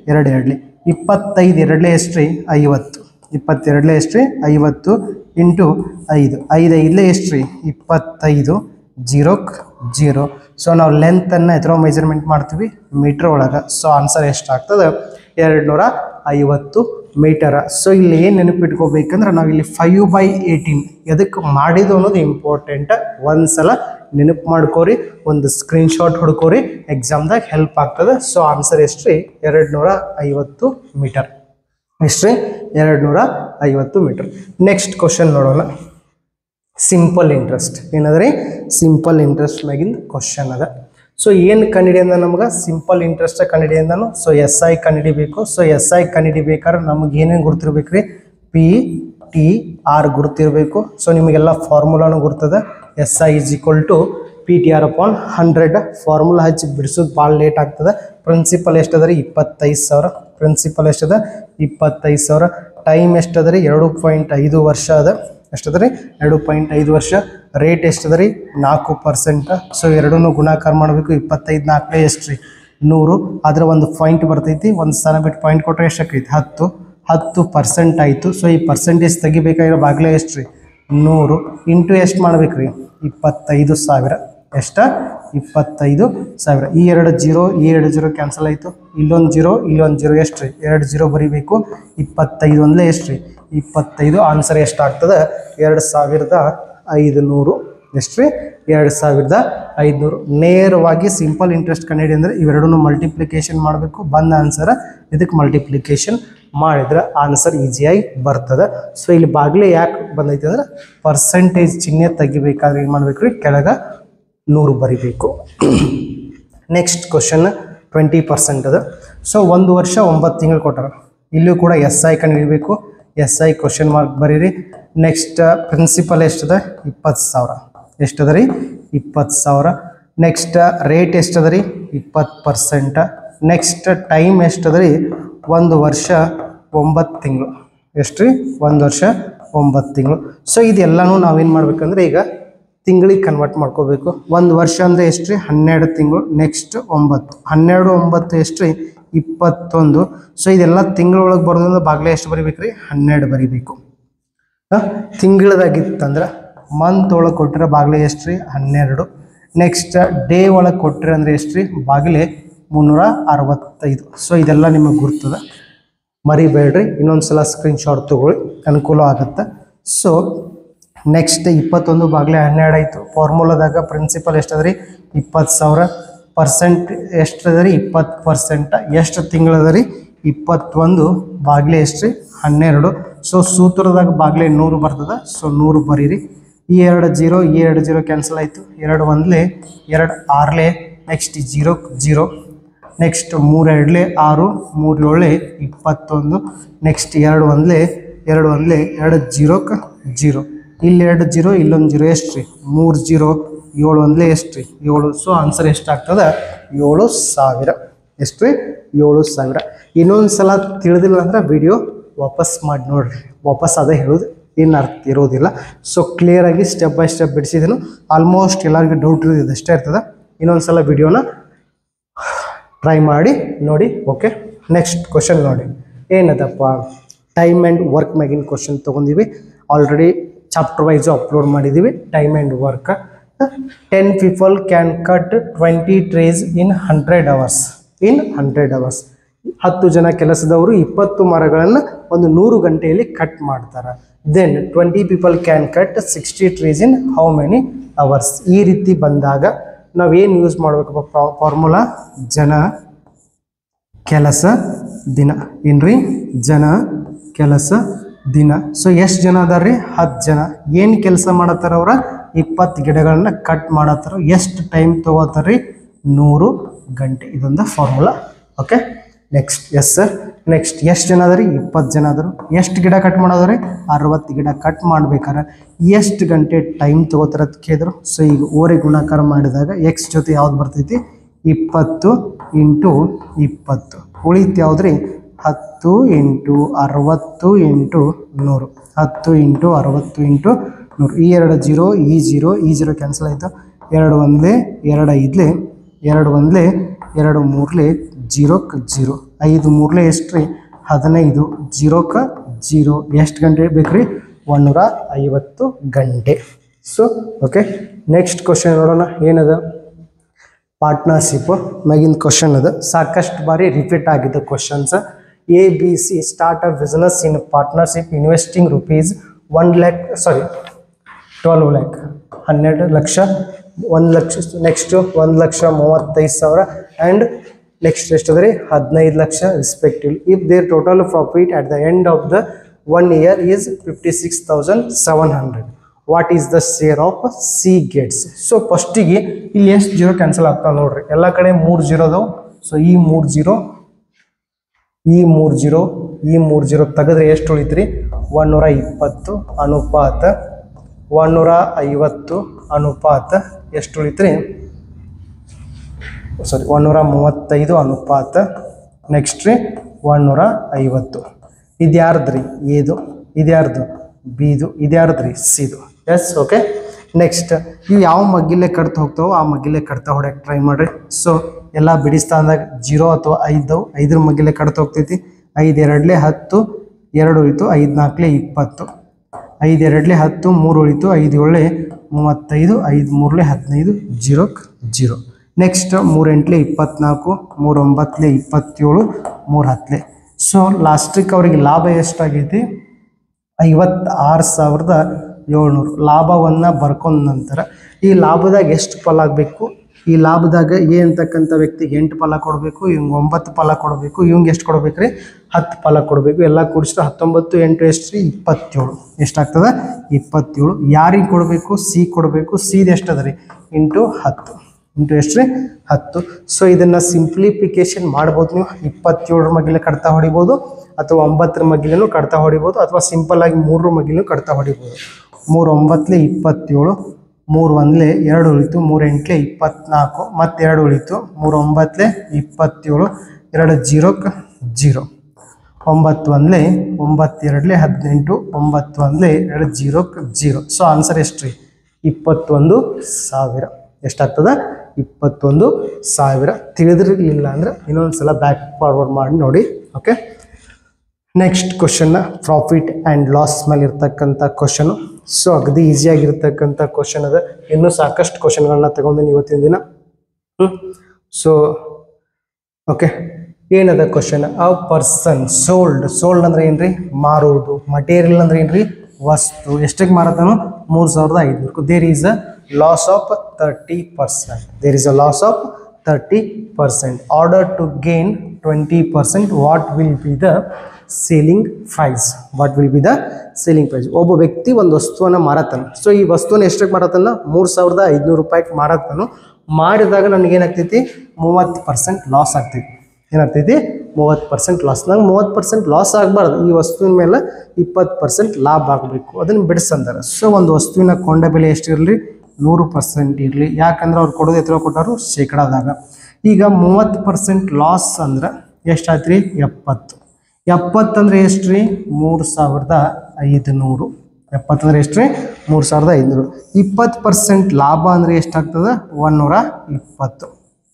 2 2, 25 2 ಎಷ್ಟು ರೀ 50, 22 ಎಷ್ಟು ರೀ 50 ಇಂಟು 5, 5 5 ಎಷ್ಟು ರೀ 25, 0 0. ಸೊ ನಾವು ಲೆಂತನ್ನು ಎತ್ತರ ಮೆಜರ್ಮೆಂಟ್ ಮಾಡ್ತೀವಿ ಮೀಟ್ರ್ ಒಳಗೆ. ಸೊ ಆನ್ಸರ್ ಎಷ್ಟಾಗ್ತದೆ 250 ಮೀಟರ. ಸೊ ಇಲ್ಲಿ ಏನು ನೆನಪಿಟ್ಕೋಬೇಕಂದ್ರೆ ನಾವು ಇಲ್ಲಿ 5/18 ಎದಕ್ಕೆ ಮಾಡಿದ್ದು ಅನ್ನೋದು ಇಂಪಾರ್ಟೆಂಟ್. ಒಂದ್ಸಲ ನೆನಪು ಮಾಡ್ಕೋರಿ, ಒಂದು ಸ್ಕ್ರೀನ್ಶಾಟ್ ಹೊಡ್ಕೋರಿ, ಎಕ್ಸಾಮ್ದಾಗ ಹೆಲ್ಪ್ ಆಗ್ತದೆ. ಸೊ ಆನ್ಸರ್ ಎಷ್ಟು ರೀ 250 ಮೀಟರ್. ಎಷ್ಟು ರೀ 250 ಮೀಟರ್. ನೆಕ್ಸ್ಟ್ ಕ್ವಶನ್ ನೋಡೋಣ. ಸಿಂಪಲ್ ಇಂಟ್ರೆಸ್ಟ್ ಏನದ ರೀ ಸಿಂಪಲ್ ಇಂಟ್ರೆಸ್ಟ್ ಮ್ಯಾಗಿಂದ ಕ್ವಶನ್ ಅದ. ಸೊ ಏನು ಕಂಡಿಡಿಯಿಂದ ನಮ್ಗೆ ಸಿಂಪಲ್ ಇಂಟ್ರೆಸ್ಟ್ ಕಂಡಿಡಿಯಿಂದನು. ಸೊ SI ಕಂಡಿಡಿಬೇಕು. ಸೊ SI ಕಂಡಿಡಿಬೇಕಾದ್ರೆ ನಮಗೆ ಏನೇನು ಗುರ್ತಿರ್ಬೇಕು ರೀ PTR ಗುರ್ತಿರಬೇಕು. ಸೊ ನಿಮಗೆಲ್ಲ ಫಾರ್ಮುಲಾನು ಗುರ್ತದ. SI = PTR/100. ಫಾರ್ಮುಲಾ ಹಚ್ಚಿ ಬಿಡಿಸೋದು ಭಾಳ ಲೇಟ್ ಆಗ್ತದೆ. ಪ್ರಿನ್ಸಿಪಲ್ ಎಷ್ಟದ ರೀ 25,000. ಪ್ರಿನ್ಸಿಪಲ್ ಎಷ್ಟದ 25,000. ಟೈಮ್ ಎಷ್ಟದ ರೀ 2.5 ವರ್ಷ ಅದ. ಎಷ್ಟದ ರೀ 2.5 ವರ್ಷ. ರೇಟ್ ಎಷ್ಟದ ರೀ 4%. ಸೊ ಎರಡೂ ಗುಣಾಕಾರ ಮಾಡಬೇಕು. 25 4 ಎಷ್ಟು ರೀ 100. ಅದರ ಒಂದು ಪಾಯಿಂಟ್ ಬರ್ತೈತಿ, ಒಂದು ಸ್ಥಾನ ಬಿಟ್ಟು ಪಾಯಿಂಟ್ ಕೊಟ್ಟರೆ ಎಷ್ಟಾಕೈತಿ 10% ಆಯಿತು. ಸೊ ಈ ಪರ್ಸೆಂಟೇಜ್ ತೆಗಿಬೇಕಾಗಿರೋ ಬಾಗಿಲೆ ಎಷ್ಟು ರೀ 100 ಇಂಟು ಎಷ್ಟು ಮಾಡ್ಬೇಕು ರೀ 25,000. ಎಷ್ಟು 25,000. ಈ 2 0 ಕ್ಯಾನ್ಸಲ್ ಆಯಿತು. ಇಲ್ಲೊಂದು 0 ಎಷ್ಟು ರೀ 2 0 ಬರೀಬೇಕು. 25 1 ಎಷ್ಟು ರೀ 25. ಆನ್ಸರ್ ಎಷ್ಟಾಗ್ತದೆ 2,500. ಎಷ್ಟು ರೀ 2,500. ನೇರವಾಗಿ ಸಿಂಪಲ್ ಇಂಟ್ರೆಸ್ಟ್ ಕಂಡುಹಿಡಿ ಅಂದರೆ ಇವೆರಡೂ ಮಲ್ಟಿಪ್ಲಿಕೇಶನ್ ಮಾಡಬೇಕು. ಬಂದ ಆನ್ಸರ್ ಇದಕ್ಕೆ ಮಲ್ಟಿಪ್ಲಿಕೇಶನ್ ಮಾಡಿದ್ರೆ ಆನ್ಸರ್ ಈಸಿಯಾಗಿ ಬರ್ತದೆ. ಸೊ ಇಲ್ಲಿ ಬಾಗಿಲೆ ಯಾಕೆ ಬಂದೈತೆ ಅಂದ್ರೆ ಪರ್ಸೆಂಟೇಜ್ ಚಿಹ್ನೆ ತೆಗಿಬೇಕಾದ್ರೆ ಏನು ಮಾಡ್ಬೇಕು ರೀ ಕೆಳಗೆ 100 ಬರಿಬೇಕು. ನೆಕ್ಸ್ಟ್ ಕ್ವಶನ್ 20% ಅದ. ಸೊ 1 ವರ್ಷ 9 ತಿಂಗಳು ಕೊಟ್ಟಾರ. ಇಲ್ಲೂ ಕೂಡ SI ಕಂಡುಹಿಡಬೇಕು. SI ಕ್ವಶನ್ ಮಾರ್ಕ್ ಬರೀರಿ. ನೆಕ್ಸ್ಟ್ ಪ್ರಿನ್ಸಿಪಲ್ ಎಷ್ಟದ 20,000. ಎಷ್ಟದ ರೀ 20,000. ನೆಕ್ಸ್ಟ್ ರೇಟ್ ಎಷ್ಟದ ರೀ 20%. ನೆಕ್ಸ್ಟ್ ಟೈಮ್ ಎಷ್ಟದ ರೀ 1 ವರ್ಷ 9 ತಿಂಗಳು. ಎಷ್ಟು ರೀ 1 ವರ್ಷ 9 ತಿಂಗಳು. ಸೊ ಇದೆಲ್ಲನೂ ನಾವೇನು ಮಾಡ್ಬೇಕಂದ್ರೆ ಈಗ ತಿಂಗಳಿಗೆ ಕನ್ವರ್ಟ್ ಮಾಡ್ಕೋಬೇಕು. 1 ವರ್ಷ ಅಂದರೆ ಎಷ್ಟು ರೀ 12 ತಿಂಗಳು. ನೆಕ್ಸ್ಟ್ 9, 12 9 ಎಷ್ಟು ರೀ 21. ಸೊ ಇದೆಲ್ಲ ತಿಂಗಳೊಳಗೆ ಬರೋದ್ರಿಂದ ಬಾಗಿಲೆ ಎಷ್ಟು ಬರಿಬೇಕು ರೀ 12 ಬರಿಬೇಕು. ತಿಂಗಳದಾಗಿತ್ತಂದ್ರೆ ಮಂತ್ ಒಳಗೆ ಕೊಟ್ಟರೆ ಬಾಗಿಲೆ ಎಷ್ಟು ರೀ 12. ನೆಕ್ಸ್ಟ್ ಡೇ ಒಳಗೆ ಕೊಟ್ಟರೆ ಅಂದರೆ ಎಷ್ಟು ರೀ ಬಾಗಿಲೆ 365. ಸೊ ಇದೆಲ್ಲ ನಿಮಗೆ ಗುರ್ತದ, ಮರಿಬೇಡ್ರಿ. ಇನ್ನೊಂದು ಸಲ ಸ್ಕ್ರೀನ್ಶಾಟ್ ತೊಗೊಳ್ಳಿ, ಅನುಕೂಲ ಆಗುತ್ತೆ. ಸೊ ನೆಕ್ಸ್ಟ್ 21 ಬಾಗಿಲೆ 12 ಆಯಿತು. ಫಾರ್ಮುಲಾದಾಗ ಪ್ರಿನ್ಸಿಪಲ್ ಎಷ್ಟದ ರೀ 20,000. ಪರ್ಸೆಂಟ್ ಎಷ್ಟದ ರೀ 20%. ಎಷ್ಟು ತಿಂಗಳದ ರೀ 21 ಬಾಗಿಲೆ ಎಷ್ಟು ರೀ 12. ಸೊ ಸೂತ್ರದಾಗ ಬಾಗಿಲೆ 100 ಬರ್ತದೆ. ಸೊ 100 ಬರೀರಿ. ಈ 2 0 ಕ್ಯಾನ್ಸಲ್ ಆಯಿತು. 2 1 2 6 ನೆಕ್ಸ್ಟ್ 0 0. ನೆಕ್ಸ್ಟ್ 3 2 6 3 7 21. ನೆಕ್ಸ್ಟ್ 2 1 2 1 2 0 0. ಇಲ್ಲಿ 2 0 ಇಲ್ಲೊಂದು 0 ಎಷ್ಟು ರೀ 3 0. 7 1 ಎಷ್ಟು ರೀ 7. ಸೊ ಆನ್ಸರ್ ಎಷ್ಟಾಗ್ತದೆ 7,000. ಎಷ್ಟು ರೀ 7,000. ಇನ್ನೊಂದು ಸಲ ತಿಳಿದಿಲ್ಲ ಅಂದ್ರೆ ವಿಡಿಯೋ ವಾಪಸ್ ಮಾಡಿ ನೋಡ್ರಿ. ವಾಪಸ್ ಅದೇ ಹೇಳೋದು, ಏನು ಅರ್ಥ ಇರೋದಿಲ್ಲ. ಸೊ ಕ್ಲಿಯರಾಗಿ ಸ್ಟೆಪ್ ಬೈ ಸ್ಟೆಪ್ ಬಿಡಿಸಿದನು. ಆಲ್ಮೋಸ್ಟ್ ಎಲ್ಲರಿಗೂ ಡೌಟ್ ಇರೋದು ಅಷ್ಟೇ ಇರ್ತದೆ. ಇನ್ನೊಂದು ಸಲ ವಿಡಿಯೋನ ಟ್ರೈ ಮಾಡಿ ನೋಡಿ. ಓಕೆ, ನೆಕ್ಸ್ಟ್ ಕ್ವಶನ್ ನೋಡಿ ಏನದಪ್ಪ. ಟೈಮ್ ಆ್ಯಂಡ್ ವರ್ಕ್ ಮ್ಯಾಗಿನ ಕ್ವಶನ್ ತೊಗೊಂಡಿವಿ. ಆಲ್ರೆಡಿ ಚಾಪ್ಟರ್ ವೈಸು ಅಪ್ಲೋಡ್ ಮಾಡಿದ್ದೀವಿ. Time and work. 10 people can cut 20 trees in 100 hours. 10 ಜನ ಕೆಲಸದವರು 20 ಮರಗಳನ್ನು ಒಂದು 100 ಗಂಟೆಯಲ್ಲಿ ಕಟ್ ಮಾಡ್ತಾರೆ. Then 20 people can cut 60 trees in how many hours. ಈ ರೀತಿ ಬಂದಾಗ ನಾವೇನು ಯೂಸ್ ಮಾಡಬೇಕಪ್ಪ ಫಾರ್ಮುಲಾ. ಜನ ಕೆಲಸ ದಿನ ಏನ್ರಿ ಜನ ಕೆಲಸ ದಿನ. ಸೊ ಎಷ್ಟು ಜನ ಅದಾರ್ರಿ 10 ಜನ. ಏನು ಕೆಲಸ ಮಾಡತ್ತಾರ ಅವ್ರ 20 ಗಿಡಗಳನ್ನ ಕಟ್ ಮಾಡತ್ತಾರ. ಎಷ್ಟು ಟೈಮ್ ತಗೋತಾರ್ರಿ 100 ಗಂಟೆ. ಇದೊಂದು formula. Okay next yes sir. Next ಎಷ್ಟು ಜನ ಅದಾರಿ 20 ಜನ ಅದರು. ಎಷ್ಟು ಗಿಡ ಕಟ್ ಮಾಡೋದ್ರಿ 60 ಗಿಡ ಕಟ್ ಮಾಡ್ಬೇಕಾರೆ ಎಷ್ಟು ಗಂಟೆ ಟೈಮ್ ತಗೋತಾರ ಅಂತ ಕೇಳಿದ್ರು. ಸೊ ಈಗ ಓರೆ ಗುಣಾಕಾರ ಮಾಡಿದಾಗ ಎಕ್ಸ್ ಜೊತೆ ಯಾವ್ದು ಬರ್ತೈತಿ 20 × 20 ಉಳಿತು ಯಾವ್ದ್ರಿ 10 × 60 × 100. 10 × 60 × 100. ಈ 2 0 ಈ 0 ಈ 0 ಕ್ಯಾನ್ಸಲ್ ಆಯಿತು. 2 1 2 5 2 1 2 3 0ಕ್ಕೆ 0. 5 3 ಎಷ್ಟು ರೀ 15. 0ಕ್ಕೆ 0. ಎಷ್ಟು ಗಂಟೆ ಬೇಕ್ರಿ 150 ಗಂಟೆ. ಸೊ ಓಕೆ ನೆಕ್ಸ್ಟ್ ಕ್ವಶನ್ ನೋಡೋಣ ಏನದ. ಪಾರ್ಟ್ನರ್ಶಿಪ್ ಮ್ಯಾಗಿನ ಕ್ವಶನ್ ಅದ. ಸಾಕಷ್ಟು ಬಾರಿ ರಿಪೀಟ್ ಆಗಿದ್ದ questions. ABC start a business in partnership investing rupees 1 lakh 12 lakh 12 lakh 1 lakh. Next 1,35,000 and next ಎಷ್ಟು ಅದ ರೀ 15 lakh respectively. If there total profit at the end of the 1 year is 56,700. What is the share of C gets. So ಫಸ್ಟಿಗೆ ಇಲ್ಲಿ ಎಷ್ಟು 0 ಕ್ಯಾನ್ಸಲ್ ಆಗ್ತಾವೆ ನೋಡ್ರಿ. ಎಲ್ಲ ಕಡೆ 3 0 ಅದಾವೆ. ಸೊ ಈ 3 0 ಈ 3 0 ಈ 3 0 ತೆಗೆದ್ರೆ ಎಷ್ಟು ಉಳಿತ್ರಿ 120 ಅನುಪಾತ 150 ಅನುಪಾತ ಎಷ್ಟು ಉಳಿತ್ರಿ ಸಾರಿ 135 ಅನುಪಾತ ನೆಕ್ಸ್ಟ್ ರೀ 150. ಇದು ಯಾರ್ದ್ರಿ ಎದು, ಇದು ಯಾರ್ದು ಬಿದು, ಇದು ಯಾರ್ದ್ರಿ ಸಿದು. ಎಸ್ ಓಕೆ ನೆಕ್ಸ್ಟ್ ಇವು ಯಾವ ಮಗ್ಗಿಲೆ ಕಟ್ತಾ ಹೋಗ್ತಾವೋ ಆ ಮಗ್ಗಿಲೆ ಕಟ್ತಾ ಹೊಡ್ಯಕ್ಕೆ ಟ್ರೈ ಮಾಡಿರಿ. ಸೊ ಎಲ್ಲ ಬಿಡಿಸ್ತಾಂದಾಗ 0 ಅಥವಾ 5 5ರ ಮಗ್ಗಿಲೆ ಕಟ್ತಾ ಹೋಗ್ತೈತಿ. 5 2 10 2 ಉಳಿತು. 5 4 20 5 2 10 3 ಉಳಿತು. 5 7 35 5 3 15 0ಕ್ಕೆ 0. ನೆಕ್ಸ್ಟ್ 3 8 24 3 9 27 3 10. ಸೊ ಲಾಸ್ಟಿಗೆ ಅವ್ರಿಗೆ ಲಾಭ ಎಷ್ಟಾಗೈತಿ 56,700. ಲಾಭವನ್ನು ಬರ್ಕೊಂಡ ನಂತರ ಈ ಲಾಭದಾಗ ಎಷ್ಟು ಫಲ ಆಗಬೇಕು. ಈ ಲಾಭದಾಗ ಎ ಅಂತಕ್ಕಂಥ ವ್ಯಕ್ತಿಗೆ 8 ಫಲ ಕೊಡಬೇಕು, ಇವಂಗೆ 9 ಫಲ ಕೊಡಬೇಕು, ಇವಂಗೆ ಎಷ್ಟು ಕೊಡ್ಬೇಕು ರೀ 10 ಫಲ ಕೊಡಬೇಕು. ಎಲ್ಲ ಕೂಡಿಸಿದ್ರೆ 19 8 ಎಷ್ಟು ರೀ 27. ಎಷ್ಟಾಗ್ತದೆ 27. ಯಾರಿಗೆ ಕೊಡಬೇಕು ಸಿ ಕೊಡಬೇಕು. ಸಿದು ಎಷ್ಟು ಅದ ರೀ ಇಂಟು 10 ಇಂಟು ಎಷ್ಟು ರೀ 10. ಸೊ ಇದನ್ನು ಸಿಂಪ್ಲಿಫಿಕೇಶನ್ ಮಾಡ್ಬೋದು ನೀವು. 27ರ ಮಗ್ಗಿಲೆ ಕಡ್ತಾ ಹೊಡಿಬೋದು ಅಥವಾ 9ರ ಮಗ್ಗಿಲೆನೂ ಕಡ್ತಾ ಹೊಡಿಬೋದು ಅಥವಾ ಸಿಂಪಲ್ ಆಗಿ 3ರ ಮಗ್ಗಿಲೆನೂ ಕಡ್ತಾ ಹೊಡಿಬೋದು. 3 9 27 3 1 2 ಉಳಿತು. 3 8 24 ಮತ್ತು 2 ಉಳಿತು. 3 9 27 2 0ಕ್ಕೆ 0. 9 1 9 2 18 9 1 2 0ಕ್ಕೆ 0. ಸೊ ಆನ್ಸರ್ ಎಷ್ಟು ರೀ 21,000. ಎಷ್ಟಾಗ್ತದೆ 21,000. ತಿಳಿದಿರಲಿಲ್ಲ ಅಂದ್ರೆ ಇನ್ನೊಂದು ಸಲ ಬ್ಯಾಕ್ ಫಾರ್ವರ್ಡ್ ಮಾಡಿ ನೋಡಿ. ಓಕೆ ನೆಕ್ಸ್ಟ್ ಕ್ವಶನ್ನ ಪ್ರಾಫಿಟ್ ಆ್ಯಂಡ್ ಲಾಸ್ ಮೇಲೆ ಇರ್ತಕ್ಕಂಥ ಕ್ವಶನು. ಸೊ ಅಗದಿ ಈಸಿಯಾಗಿರ್ತಕ್ಕಂಥ ಕ್ವಶನ್ ಅದ. ಇನ್ನೂ ಸಾಕಷ್ಟು ಕ್ವಶನ್ಗಳನ್ನ ತಗೊಂಡಿನಿ ಇವತ್ತಿನ ದಿನ. ಸೊ ಓಕೆ ಏನದ ಕ್ವಶನ್. ಅ ಪರ್ಸನ್ ಸೋಲ್ಡ್ ಅಂದ್ರೆ ಏನ್ರಿ ಮಾರುವುದು. ಮಟೀರಿಯಲ್ ಅಂದ್ರೆ ಏನ್ರಿ ವಸ್ತು. ಎಷ್ಟಕ್ಕೆ ಮಾರತಾನು 3,500. There is a loss of 30%. There is a loss of 30%. Order to gain 20%. What will be the selling price. What will be the selling price. ಒಬ್ಬ ವ್ಯಕ್ತಿ ಒಂದು ವಸ್ತುವನ್ನು ಮಾರತಾನ. ಸೊ ಈ ವಸ್ತುವನ್ನು ಎಷ್ಟಕ್ಕೆ ಮಾರತಾನ 3,500 ರೂಪಾಯಿಗೆ ಮಾರತಾನು. ಮಾಡಿದಾಗ ನನಗೇನಾಗ್ತೈತಿ 30% ಲಾಸ್ ಆಗ್ತೈತಿ. ಏನಾಗ್ತೈತಿ 30% ಲಾಸ್. ನಂಗೆ 30% ಲಾಸ್ ಆಗಬಾರ್ದು. ಈ ವಸ್ತುವಿನ ಮೇಲೆ 20% ಲಾಭ ಆಗಬೇಕು. ಅದನ್ನು ಬಿಡಿಸಂದಾರೆ. ಸೊ ಒಂದು ವಸ್ತುವಿನ ಕೊಂಡ ಬೆಲೆ ಎಷ್ಟಿರಲಿ 100% ಇರಲಿ. ಯಾಕಂದ್ರೆ ಅವ್ರು ಕೊಡೋದು ಎತ್ತರ ಕೊಟ್ಟರು ಶೇಕಡಾದಾಗ. ಈಗ 30% ಲಾಸ್ ಅಂದ್ರೆ ಎಷ್ಟಾಯ್ತು ರೀ 70. 70 ಅಂದರೆ ಎಷ್ಟು ರೀ 3,500. 70 ಅಂದರೆ ಎಷ್ಟು ರೀ 3,500. 20% ಲಾಭ ಅಂದರೆ ಎಷ್ಟಾಗ್ತದೆ 120.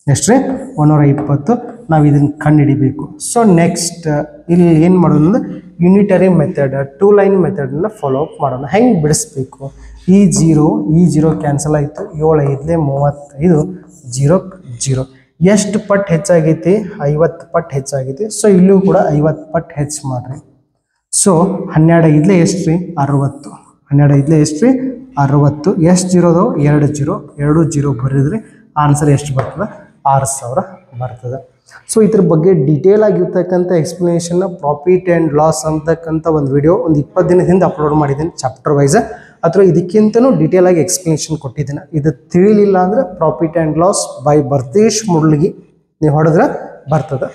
ಎಷ್ಟು ರೀ 120. ನಾವು ಇದನ್ನು ಕಂಡುಹಿಡಿಬೇಕು. ಸೊ ನೆಕ್ಸ್ಟ್ ಇಲ್ಲಿ ಏನು ಮಾಡೋದು ಅಂದರೆ ಯೂನಿಟರಿ ಮೆಥಡ್ 2 ಲೈನ್ ಮೆಥಡನ್ನು ಫಾಲೋ ಅಪ್ ಮಾಡೋಣ. ಹೆಂಗೆ ಬಿಡಿಸ್ಬೇಕು. ಈ 0 ಕ್ಯಾನ್ಸಲ್ ಆಯಿತು. 7 5 35 0ಕ್ಕೆ 0. ಎಷ್ಟು ಪಟ್ಟು ಹೆಚ್ಚಾಗೈತಿ 50 ಪಟ್ಟು ಹೆಚ್ಚಾಗೈತಿ. ಸೊ ಇಲ್ಲೂ ಕೂಡ 50 ಪಟ್ಟು ಹೆಚ್ಚು ಮಾಡಿರಿ. ಸೊ 12 5 ಎಷ್ಟು ರೀ 60. 12 5 ಎಷ್ಟು ರೀ 60. ಎಷ್ಟು 0 ಅದಾವೆ 2 0 2 0 ಬರೆದ್ರಿ ಆನ್ಸರ್ ಎಷ್ಟು ಬರ್ತದೆ 6,000 ಬರ್ತದೆ. ಸೊ ಇದ್ರ ಬಗ್ಗೆ ಡೀಟೇಲ್ ಆಗಿರ್ತಕ್ಕಂಥ ಎಕ್ಸ್ಪ್ಲನೇಷನ್ನ ಪ್ರಾಫಿಟ್ ಆ್ಯಂಡ್ ಲಾಸ್ ಅಂತಕ್ಕಂಥ ಒಂದು ವಿಡಿಯೋ ಒಂದು 20 ದಿನದಿಂದ ಅಪ್ಲೋಡ್ ಮಾಡಿದ್ದೀನಿ ಚಾಪ್ಟರ್ ವೈಸ್. ಅಥವಾ ಇದಕ್ಕಿಂತನೂ ಡೀಟೇಲ್ ಆಗಿ ಎಕ್ಸ್ಪ್ಲನೇಷನ್ ಕೊಟ್ಟಿದ್ದೀನಿ. ಇದು ತಿಳಿಲಿಲ್ಲ ಅಂದರೆ profit and loss by Bharthesh ಮುಡ್ಲಗಿ ನೀವು ಹೊಡೆದ್ರೆ ಬರ್ತದೆ.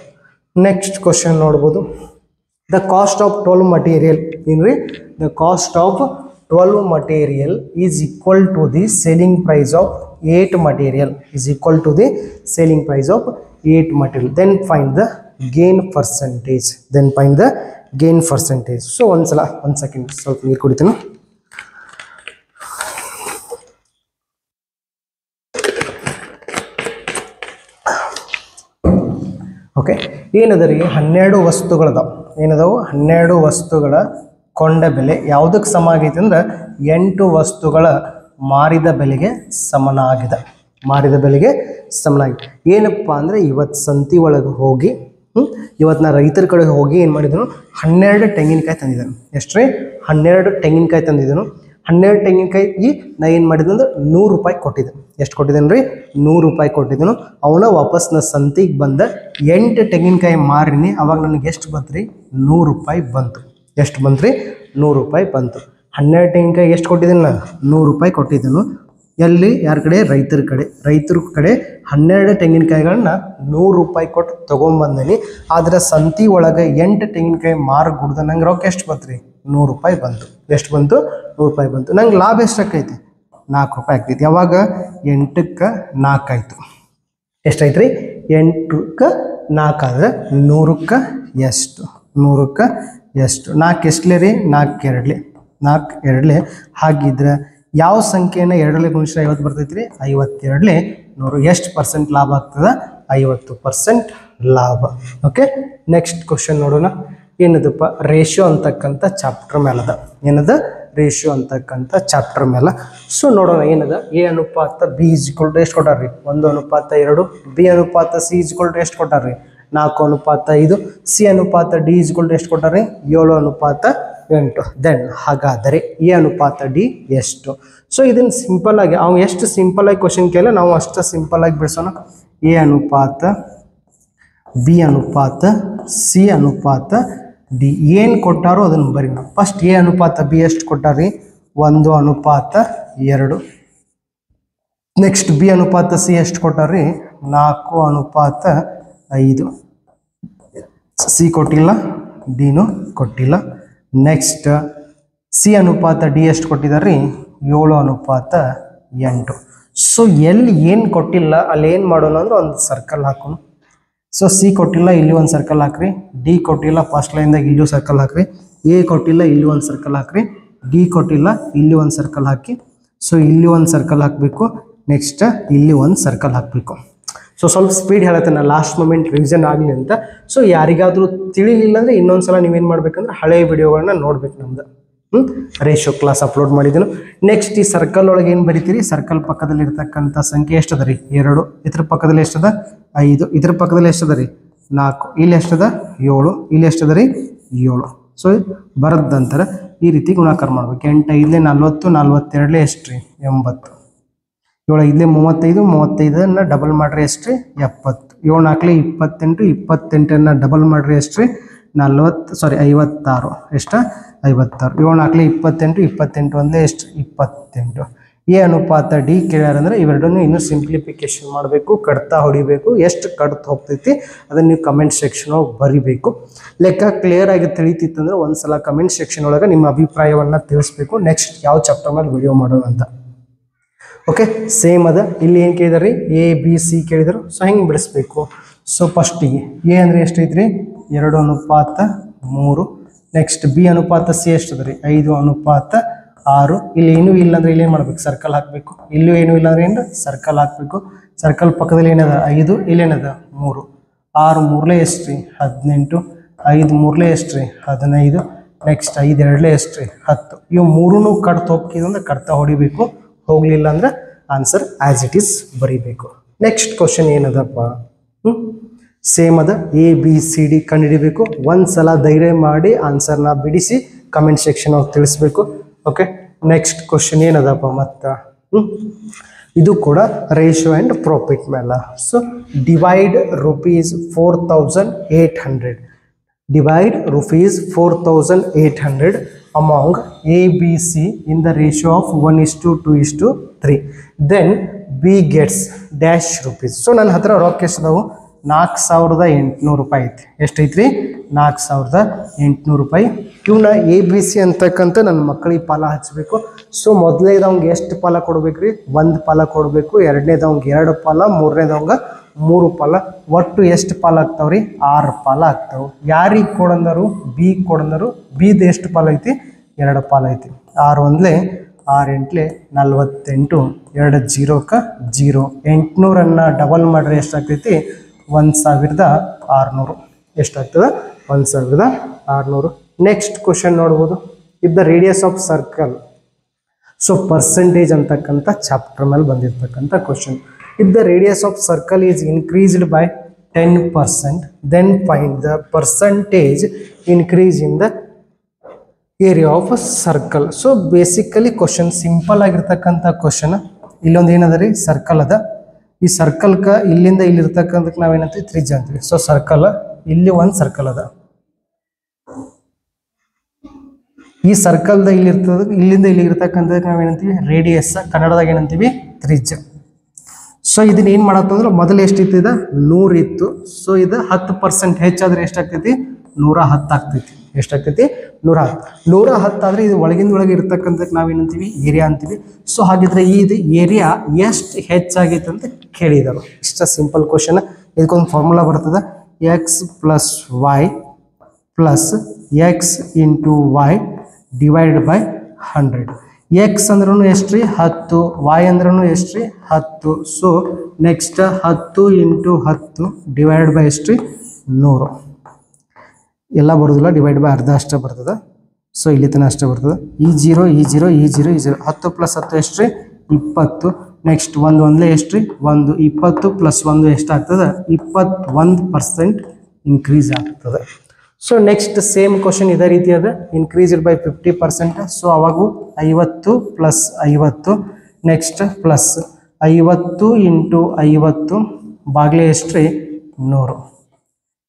ನೆಕ್ಸ್ಟ್ ಕ್ವಶನ್ ನೋಡ್ಬೋದು. ದ ಕಾಸ್ಟ್ ಆಫ್ 12 ಮಟೀರಿಯಲ್ ಏನ್ರಿ, the cost of 12 material is equal to the selling price of 8 material is equal to the selling price of 8 material. Then find the gain percentage. Then find the gain percentage. So one second ಸ್ವಲ್ಪ ನೀರು ಕುಡಿತೀನಿ. ಓಕೆ, ಏನದ ರೀ 12 ವಸ್ತುಗಳದಾವ. ಏನದಾವು 12 ವಸ್ತುಗಳ ಕೊಂಡ ಬೆಲೆ ಯಾವುದಕ್ಕೆ ಸಮ ಆಗೈತೆ ಅಂದ್ರೆ 8 ವಸ್ತುಗಳ ಮಾರಿದ ಬೆಲೆಗೆ ಸಮನಾಗಿದೆ. ಮಾರಿದ ಬೆಲೆಗೆ ಸಮನಾಗಿದೆ. ಏನಪ್ಪ ಅಂದರೆ ಇವತ್ತು ಸಂತಿ ಒಳಗೆ ಹೋಗಿ ಇವತ್ತು ನಾ ರೈತರ ಕಡೆ ಹೋಗಿ ಏನು ಮಾಡಿದನು, 12 ತೆಂಗಿನಕಾಯಿ ತಂದಿದ್ದನು. ಎಷ್ಟು ರೀ, 12 ತೆಂಗಿನಕಾಯಿ ತಂದಿದ್ದನು. 12 ತೆಂಗಿನಕಾಯಿ ನಾ ಏನು ಮಾಡಿದೆ ಅಂದ್ರೆ 100 ರೂಪಾಯಿ ಕೊಟ್ಟಿದ್ದೆ. ಎಷ್ಟು ಕೊಟ್ಟಿದ್ದೇನೆ ರೀ, 100 ರೂಪಾಯಿ ಕೊಟ್ಟಿದ್ದನು. ಅವನ ವಾಪಸ್ ನಾ ಸಂತಿಗೆ ಬಂದ 8 ತೆಂಗಿನಕಾಯಿ ಮಾರಿನಿ. ಅವಾಗ ನನಗೆ ಎಷ್ಟು ಬಂತು ರೀ, 100 ರೂಪಾಯಿ ಬಂತು. ಎಷ್ಟು ಬಂತು ರೀ, 100 ರೂಪಾಯಿ ಬಂತು. 12 ತೆಂಗಿನಕಾಯಿ ಎಷ್ಟು ಕೊಟ್ಟಿದ್ದೇನೆ ನಾನು, 100 ರೂಪಾಯಿ ಕೊಟ್ಟಿದ್ದನು. ಎಲ್ಲಿ, ಯಾರ ಕಡೆ, ರೈತರ ಕಡೆ. ರೈತರ ಕಡೆ 12 ತೆಂಗಿನಕಾಯಿಗಳನ್ನ 100 ರೂಪಾಯಿ ಕೊಟ್ಟು ತೊಗೊಂಬಂದೀನಿ. ಆದರೆ ಸಂತಿ ಒಳಗೆ 8 ತೆಂಗಿನಕಾಯಿ ಮಾರು ಗುಡ್ದ ನಂಗೆ ರೊಕ್ಕ ಎಷ್ಟು ಬಂತು ರೀ, 100 ರೂಪಾಯಿ ಬಂತು. ಎಷ್ಟು ಬಂತು, 100 ರೂಪಾಯಿ ಬಂತು. ನಂಗೆ ಲಾಭ ಎಷ್ಟು ಆಕೈತಿ, 4 ರೂಪಾಯಿ ಆಗ್ತೈತಿ. ಯಾವಾಗ 8ಕ್ಕೆ 4 ಆಯಿತು. ಎಷ್ಟಾಯ್ತು ರೀ, 8ಕ್ಕೆ 4 ಆದರೆ 100ಕ್ಕೆ ಎಷ್ಟು, 100ಕ್ಕೆ ಎಷ್ಟು, 4 ಎಷ್ಟಲೇ ರೀ, 4 ಎರಡಲೆ, 4 ಎರಡಲೆ. ಹಾಗಿದ್ರೆ ಯಾವ ಸಂಖ್ಯೆಯನ್ನು 2ರಲ್ಲಿ ಗುಣಿಸಿದ್ರೆ 50 ಬರ್ತೈತಿ ರೀ, 52ಲೆ 100. ಎಷ್ಟು ಪರ್ಸೆಂಟ್ ಲಾಭ ಆಗ್ತದೆ, 50% ಲಾಭ. ಓಕೆ, ನೆಕ್ಸ್ಟ್ ಕ್ವಶನ್ ನೋಡೋಣ. ಏನದಪ್ಪ, ರೇಷಿಯೋ ಅಂತಕ್ಕಂಥ ಚಾಪ್ಟರ್ ಮೇಲದ. ಏನದ, ರೇಷಿಯೋ ಅಂತಕ್ಕಂಥ ಚಾಪ್ಟರ್ ಮೇಲೆ. ಸೊ ನೋಡೋಣ ಏನದ. ಎ ಅನುಪಾತ ಬಿ ಈಸ್ ಈಕ್ವಲ್ ಟು ಎಷ್ಟು ಕೊಟ್ಟಾರ್ರಿ, 1:2. ಬಿ ಅನುಪಾತ ಸಿ ಈಸ್ ಈಕ್ವಲ್ ಟು ಎಷ್ಟು ಕೊಟ್ಟಾರ್ರಿ, 4:5. ಸಿ ಅನುಪಾತ ಡಿ ಈಸ್ ಈಕ್ವಲ್ ಟು ಎಷ್ಟು ಕೊಟ್ಟಾರ್ರಿ, 7:8. ದೆನ್ ಹಾಗಾದರೆ ಎ ಅನುಪಾತ ಡಿ ಎಷ್ಟು? ಸೊ ಇದನ್ನು ಸಿಂಪಲ್ ಆಗಿ ಅವ್ನು ಎಷ್ಟು ಸಿಂಪಲ್ ಆಗಿ ಕ್ವಶನ್ ಕೇಳ, ನಾವು ಅಷ್ಟು ಸಿಂಪಲ್ ಆಗಿ ಬಿಡಿಸೋಣ. ಎ ಅನುಪಾತ ಬಿ ಅನುಪಾತ ಸಿ ಅನುಪಾತ ಡಿ ಏನು ಕೊಟ್ಟಾರೋ ಅದನ್ನು ಬರೀ ನಾವು. ಫಸ್ಟ್ ಎ ಅನುಪಾತ ಬಿ ಎಷ್ಟು ಕೊಟ್ಟಾರ್ರಿ, 1:2. ನೆಕ್ಸ್ಟ್ ಬಿ ಅನುಪಾತ ಸಿ ಎಷ್ಟು ಕೊಟ್ಟಾರ್ರಿ, 4:5. ಸಿ ಕೊಟ್ಟಿಲ್ಲ, ಡಿನೂ ಕೊಟ್ಟಿಲ್ಲ. ನೆಕ್ಸ್ಟ್ ಸಿ ಅನುಪಾತ ಡಿ ಎಷ್ಟು ಕೊಟ್ಟಿದ್ದಾರೆ, 7:8. ಸೊ ಎಲ್ಲಿ ಏನು ಕೊಟ್ಟಿಲ್ಲ ಅಲ್ಲಿ ಏನು ಮಾಡೋಣ ಅಂದ್ರೆ ಒಂದು ಸರ್ಕಲ್ ಹಾಕೋಣ. ಸೊ ಸಿ ಕೊಟ್ಟಿಲ್ಲ, ಇಲ್ಲಿ ಒಂದು ಸರ್ಕಲ್ ಹಾಕ್ರಿ. ಡಿ ಕೊಟ್ಟಿಲ್ಲ, ಫಸ್ಟ್ ಲೈನ್ದಾಗ ಇಲ್ಲೂ ಸರ್ಕಲ್ ಹಾಕ್ರಿ. ಎ ಕೊಟ್ಟಿಲ್ಲ, ಇಲ್ಲಿ ಒಂದು ಸರ್ಕಲ್ ಹಾಕ್ರಿ. ಡಿ ಕೊಟ್ಟಿಲ್ಲ, ಇಲ್ಲಿ ಒಂದು ಸರ್ಕಲ್ ಹಾಕಿ. ಸೊ ಇಲ್ಲಿ ಒಂದು ಸರ್ಕಲ್ ಹಾಕಬೇಕು. ನೆಕ್ಸ್ಟ್ ಇಲ್ಲಿ ಒಂದು ಸರ್ಕಲ್ ಹಾಕಬೇಕು. ಸೊ ಸ್ವಲ್ಪ ಸ್ಪೀಡ್ ಹೇಳತ್ತೇನೆ, ಲಾಸ್ಟ್ ಮೂಮೆಂಟ್ ರಿವಿಷನ್ ಆಗಲಿ ಅಂತ. ಸೊ ಯಾರಿಗಾದರೂ ತಿಳಿಲಿಲ್ಲ ಅಂದರೆ ಇನ್ನೊಂದು ಸಲ ನೀವೇನು ಮಾಡ್ಬೇಕಂದ್ರೆ ಹಳೆಯ ವಿಡಿಯೋಗಳನ್ನ ನೋಡ್ಬೇಕು. ನಮ್ದು ರೇಷಿಯೋ ಕ್ಲಾಸ್ ಅಪ್ಲೋಡ್ ಮಾಡಿದ್ದೇನೆ. ನೆಕ್ಸ್ಟ್ ಈ ಸರ್ಕಲ್ ಒಳಗೆ ಏನು ಬರಿತೀರಿ, ಸರ್ಕಲ್ ಪಕ್ಕದಲ್ಲಿ ಇರ್ತಕ್ಕಂಥ ಸಂಖ್ಯೆ ಎಷ್ಟದ ರೀ, 2. ಇದ್ರ ಪಕ್ಕದಲ್ಲಿ ಎಷ್ಟದ, 5. ಇದ್ರ ಪಕ್ಕದಲ್ಲಿ ಎಷ್ಟದ ರೀ, 4. ಇಲ್ಲಿ ಎಷ್ಟದ, 7. ಇಲ್ಲಿ ಎಷ್ಟದ ರೀ, 7. ಸೊ ಬರದಂತರ ಈ ರೀತಿ ಗುಣಾಕಾರ ಮಾಡ್ಬೇಕು. 8 5 40, 42 ಎಷ್ಟು ರೀ, 80. 7 5 35, 35 ಡಬಲ್ ಮಾಡ್ರಿ ಎಷ್ಟು ರೀ, 70. 7 4 28, 28 ಡಬಲ್ ಮಾಡ್ರಿ ಎಷ್ಟು ರೀ, 56. ಎಷ್ಟು, 56. 7 4 28, 28 ಒಂದೇ ಎಷ್ಟು, 28. ಎ ಅನುಪಾತ ಡಿ ಕೇಳ್ಯಾರಂದ್ರೆ ಇವೆರಡನ್ನು ಇನ್ನೂ ಸಿಂಪ್ಲಿಫಿಕೇಶನ್ ಮಾಡಬೇಕು, ಕಡ್ತಾ ಹೊಡಿಬೇಕು. ಎಷ್ಟು ಕಡ್ತಾ ಹೋಗ್ತೈತಿ ಅದನ್ನು ನೀವು ಕಮೆಂಟ್ ಸೆಕ್ಷನ್ ಒಳಗೆ ಬರಿಬೇಕು. ಲೆಕ್ಕ ಕ್ಲಿಯರ್ ಆಗಿ ತಿಳಿತಿತ್ತಂದ್ರೆ ಒಂದ್ಸಲ ಕಮೆಂಟ್ ಸೆಕ್ಷನ್ ಒಳಗೆ ನಿಮ್ಮ ಅಭಿಪ್ರಾಯವನ್ನು ತಿಳಿಸ್ಬೇಕು. ನೆಕ್ಸ್ಟ್ ಯಾವ ಚಾಪ್ಟರ್ ಮೇಲೆ ವಿಡಿಯೋ ಮಾಡೋಣ ಅಂತ. ಓಕೆ, ಸೇಮ್ ಅದ. ಇಲ್ಲಿ ಏನು ಕೇಳಿದಾರೆ, ಎ ಬಿ ಸಿ ಕೇಳಿದರು. ಸೊ ಹೆಂಗೆ ಬಿಡಿಸ್ಬೇಕು. ಸೊ ಫಸ್ಟಿಗೆ ಎ ಅಂದರೆ ಎಷ್ಟೈತ್ರಿ, 2:3. ನೆಕ್ಸ್ಟ್ ಬಿ ಅನುಪಾತ ಸಿ ಎಷ್ಟದ ರೀ, 5:6. ಇಲ್ಲಿ ಏನೂ ಇಲ್ಲ ಅಂದರೆ ಇಲ್ಲಿ ಏನು ಮಾಡ್ಬೇಕು, ಸರ್ಕಲ್ ಹಾಕಬೇಕು. ಇಲ್ಲೂ ಏನೂ ಇಲ್ಲ ಅಂದ್ರೆ ಏನು, ಸರ್ಕಲ್ ಹಾಕಬೇಕು. ಸರ್ಕಲ್ ಪಕ್ಕದಲ್ಲಿ ಏನದ, 5. ಇಲ್ಲೇನದ, 3. 6 3 ಎಷ್ಟು ರೀ, 18. 5 3 ಎಷ್ಟು ರೀ, 15. ನೆಕ್ಸ್ಟ್ 5 2 ಎಷ್ಟು ರೀ, 10. ಇವು ಮೂರೂ ಕಡ್ತ ಹೋಗ್ತಿದಂದ್ರೆ ಕಡ್ತಾ ಹೊಡಿಬೇಕು. ಹೋಗಲಿಲ್ಲ ಅಂದ್ರೆ ಆನ್ಸರ್ ಆ್ಯಸ್ ಇಟ್ ಈಸ್ ಬರೀಬೇಕು. ನೆಕ್ಸ್ಟ್ ಕ್ವಶನ್ ಏನದಪ್ಪ, ಸೇಮ್ ಅದ. ಎ ಬಿ ಸಿ ಡಿ ಕಂಡುಹಿಡಿಬೇಕು. ಒಂದ್ಸಲ ಧೈರ್ಯ ಮಾಡಿ ಆನ್ಸರ್ನ ಬಿಡಿಸಿ ಕಮೆಂಟ್ ಸೆಕ್ಷನ್ ಒಳಗೆ ತಿಳಿಸ್ಬೇಕು. ಓಕೆ, ನೆಕ್ಸ್ಟ್ ಕ್ವಶನ್ ಏನದಪ್ಪ, ಮತ್ತು ಇದು ಕೂಡ ರೇಷಿಯೋ ಆ್ಯಂಡ್ ಪ್ರಾಫಿಟ್ ಮೇಲೆ. So divide ₹4,800. Divide ₹4,800 among A, B, C in the ratio of 1:2:3. Then B gets dash rupees. So ನನ್ನ ಹತ್ರ ರೊಕ್ಕ ಎಷ್ಟಿದಾವು? ₹4,800 ಐತಿ. ಎಷ್ಟೈತ್ರಿ? ₹4,800. ಇವನ್ನ ABC ಅಂತಕ್ಕಂಥ ನನ್ನ ಮಕ್ಕಳಿಗೆ ಪಾಲ ಹಚ್ಚಬೇಕು. ಸೊ ಮೊದಲನೇದವಂಗೆ ಎಷ್ಟು ಪಾಲ ಕೊಡ್ಬೇಕ್ರಿ? 1 ಪಾಲ ಕೊಡಬೇಕು. ಎರಡನೇದವಂಗೆ 2 ಪಾಲ, ಮೂರನೇದವಂಗೆ 3 ಪಾಲ. ಒಟ್ಟು ಎಷ್ಟು ಪಾಲ ಆಗ್ತಾವ್ರಿ? 6 ಪಾಲ ಆಗ್ತಾವೆ. ಯಾರಿಗೆ ಕೊಡಂದರು? ಬಿ ಕೊಡಂದರು. ಬಿದು ಎಷ್ಟು ಪಾಲ ಐತಿ? 2 ಪಾಲ ಐತಿ. 6 1 6 8 48, 2 0ಕ್ಕೆ 0. 800 ಡಬಲ್ ಮಾಡ್ರೆ ಎಷ್ಟಾಗ್ತೈತಿ? 1,600. ಎಷ್ಟಾಗ್ತದೆ? 1,600. ನೆಕ್ಸ್ಟ್ ಕ್ವಶನ್ ನೋಡ್ಬೋದು. If the radius of circle. So percentage ಅಂತಕ್ಕಂಥ ಚಾಪ್ಟರ್ ಮೇಲೆ ಬಂದಿರತಕ್ಕಂಥ question. If the radius of circle is increased by 10%, then find the percentage increase in the area of a circle. So basically question simple ಆಗಿರ್ತಕ್ಕಂಥ ಕ್ವಶನ್. ಇಲ್ಲೊಂದು ಏನದ ರೀ? ಸರ್ಕಲ್ ಅದ. ಈ ಸರ್ಕಲ್ಕ ಇಲ್ಲಿಂದ ಇಲ್ಲಿ ಇರ್ತಕ್ಕಂಥಕ್ಕೆ ನಾವೇನಂತೀವಿ? ತ್ರಿಜ್ಯ ಅಂತೀವಿ. ಸೊ ಸರ್ಕಲ್, ಇಲ್ಲಿ ಒಂದು ಸರ್ಕಲ್ ಅದ. ಈ ಸರ್ಕಲ್ದ ಇಲ್ಲಿಂದ ಇಲ್ಲಿ ಇರ್ತಕ್ಕಂಥದಕ್ಕೆ ನಾವೇನಂತೀವಿ? ರೇಡಿಯಸ್. ಕನ್ನಡದಾಗ ಏನಂತೀವಿ? ತ್ರಿಜ್ಯ. ಸೊ ಇದನ್ನ ಏನು ಮಾಡತ್ತಂದ್ರೆ ಮೊದಲು ಎಷ್ಟಿತ್ತು? ಇದು 100 ಇತ್ತು. ಸೊ ಇದು 10% ಹೆಚ್ಚಾದ್ರೆ ಎಷ್ಟಾಗ್ತೈತಿ? 110 ಆಗ್ತೈತಿ. ಎಷ್ಟಾಗ್ತೈತಿ? 110. 110 ಆದರೆ ಇದು ಒಳಗೆ ಇರ್ತಕ್ಕಂಥಕ್ಕೆ ನಾವೇನಂತೀವಿ? ಏರಿಯಾ ಅಂತೀವಿ. ಸೊ ಹಾಗಿದ್ರೆ ಇದು ಏರಿಯಾ ಎಷ್ಟು ಹೆಚ್ಚಾಗೈತೆ ಅಂತ ಕೇಳಿದರು. ಇಷ್ಟ ಸಿಂಪಲ್ ಕ್ವಶನ್. ಇದಕ್ಕೊಂದು ಫಾರ್ಮುಲಾ ಬರ್ತದೆ. x + y + x × y divided by 100. X ಅಂದ್ರೂ ಎಷ್ಟು ರೀ? 10. ವೈ ಅಂದ್ರೂ ಎಷ್ಟು ರೀ? 10. ಸೊ ನೆಕ್ಸ್ಟ್ 10 × 10 ಡಿವೈಡೆಡ್ ಬೈ ಎಷ್ಟು ರೀ? 100. ಎಲ್ಲ ಬರೋದಿಲ್ಲ, ಡಿವೈಡ್ ಬೈ ಅರ್ಧ ಅಷ್ಟೇ ಬರ್ತದೆ. ಸೊ ಇಲ್ಲಿ ತನಕ ಅಷ್ಟೇ ಬರ್ತದೆ. ಈ 0 ಈ 0 ಈ 0 ಈ 0. 10 + 10 ಎಷ್ಟು ರೀ? 20. ನೆಕ್ಸ್ಟ್ 1 1 ಎಷ್ಟು ರೀ? 1. 20 + 1 ಎಷ್ಟಾಗ್ತದೆ? 21% ಇನ್ಕ್ರೀಸ್ ಆಗ್ತದೆ. ಸೊ ನೆಕ್ಸ್ಟ್ ಸೇಮ್ ಕ್ವಶನ್ ಇದೇ ರೀತಿ ಅದ. Increased by 50%. ಸೊ ಅವಾಗೂ 50 + 50. ನೆಕ್ಸ್ಟ್ ಪ್ಲಸ್ 50 × 50 ಬಾಗ್ಲೆ ಎಷ್ಟು ರೀ? 100.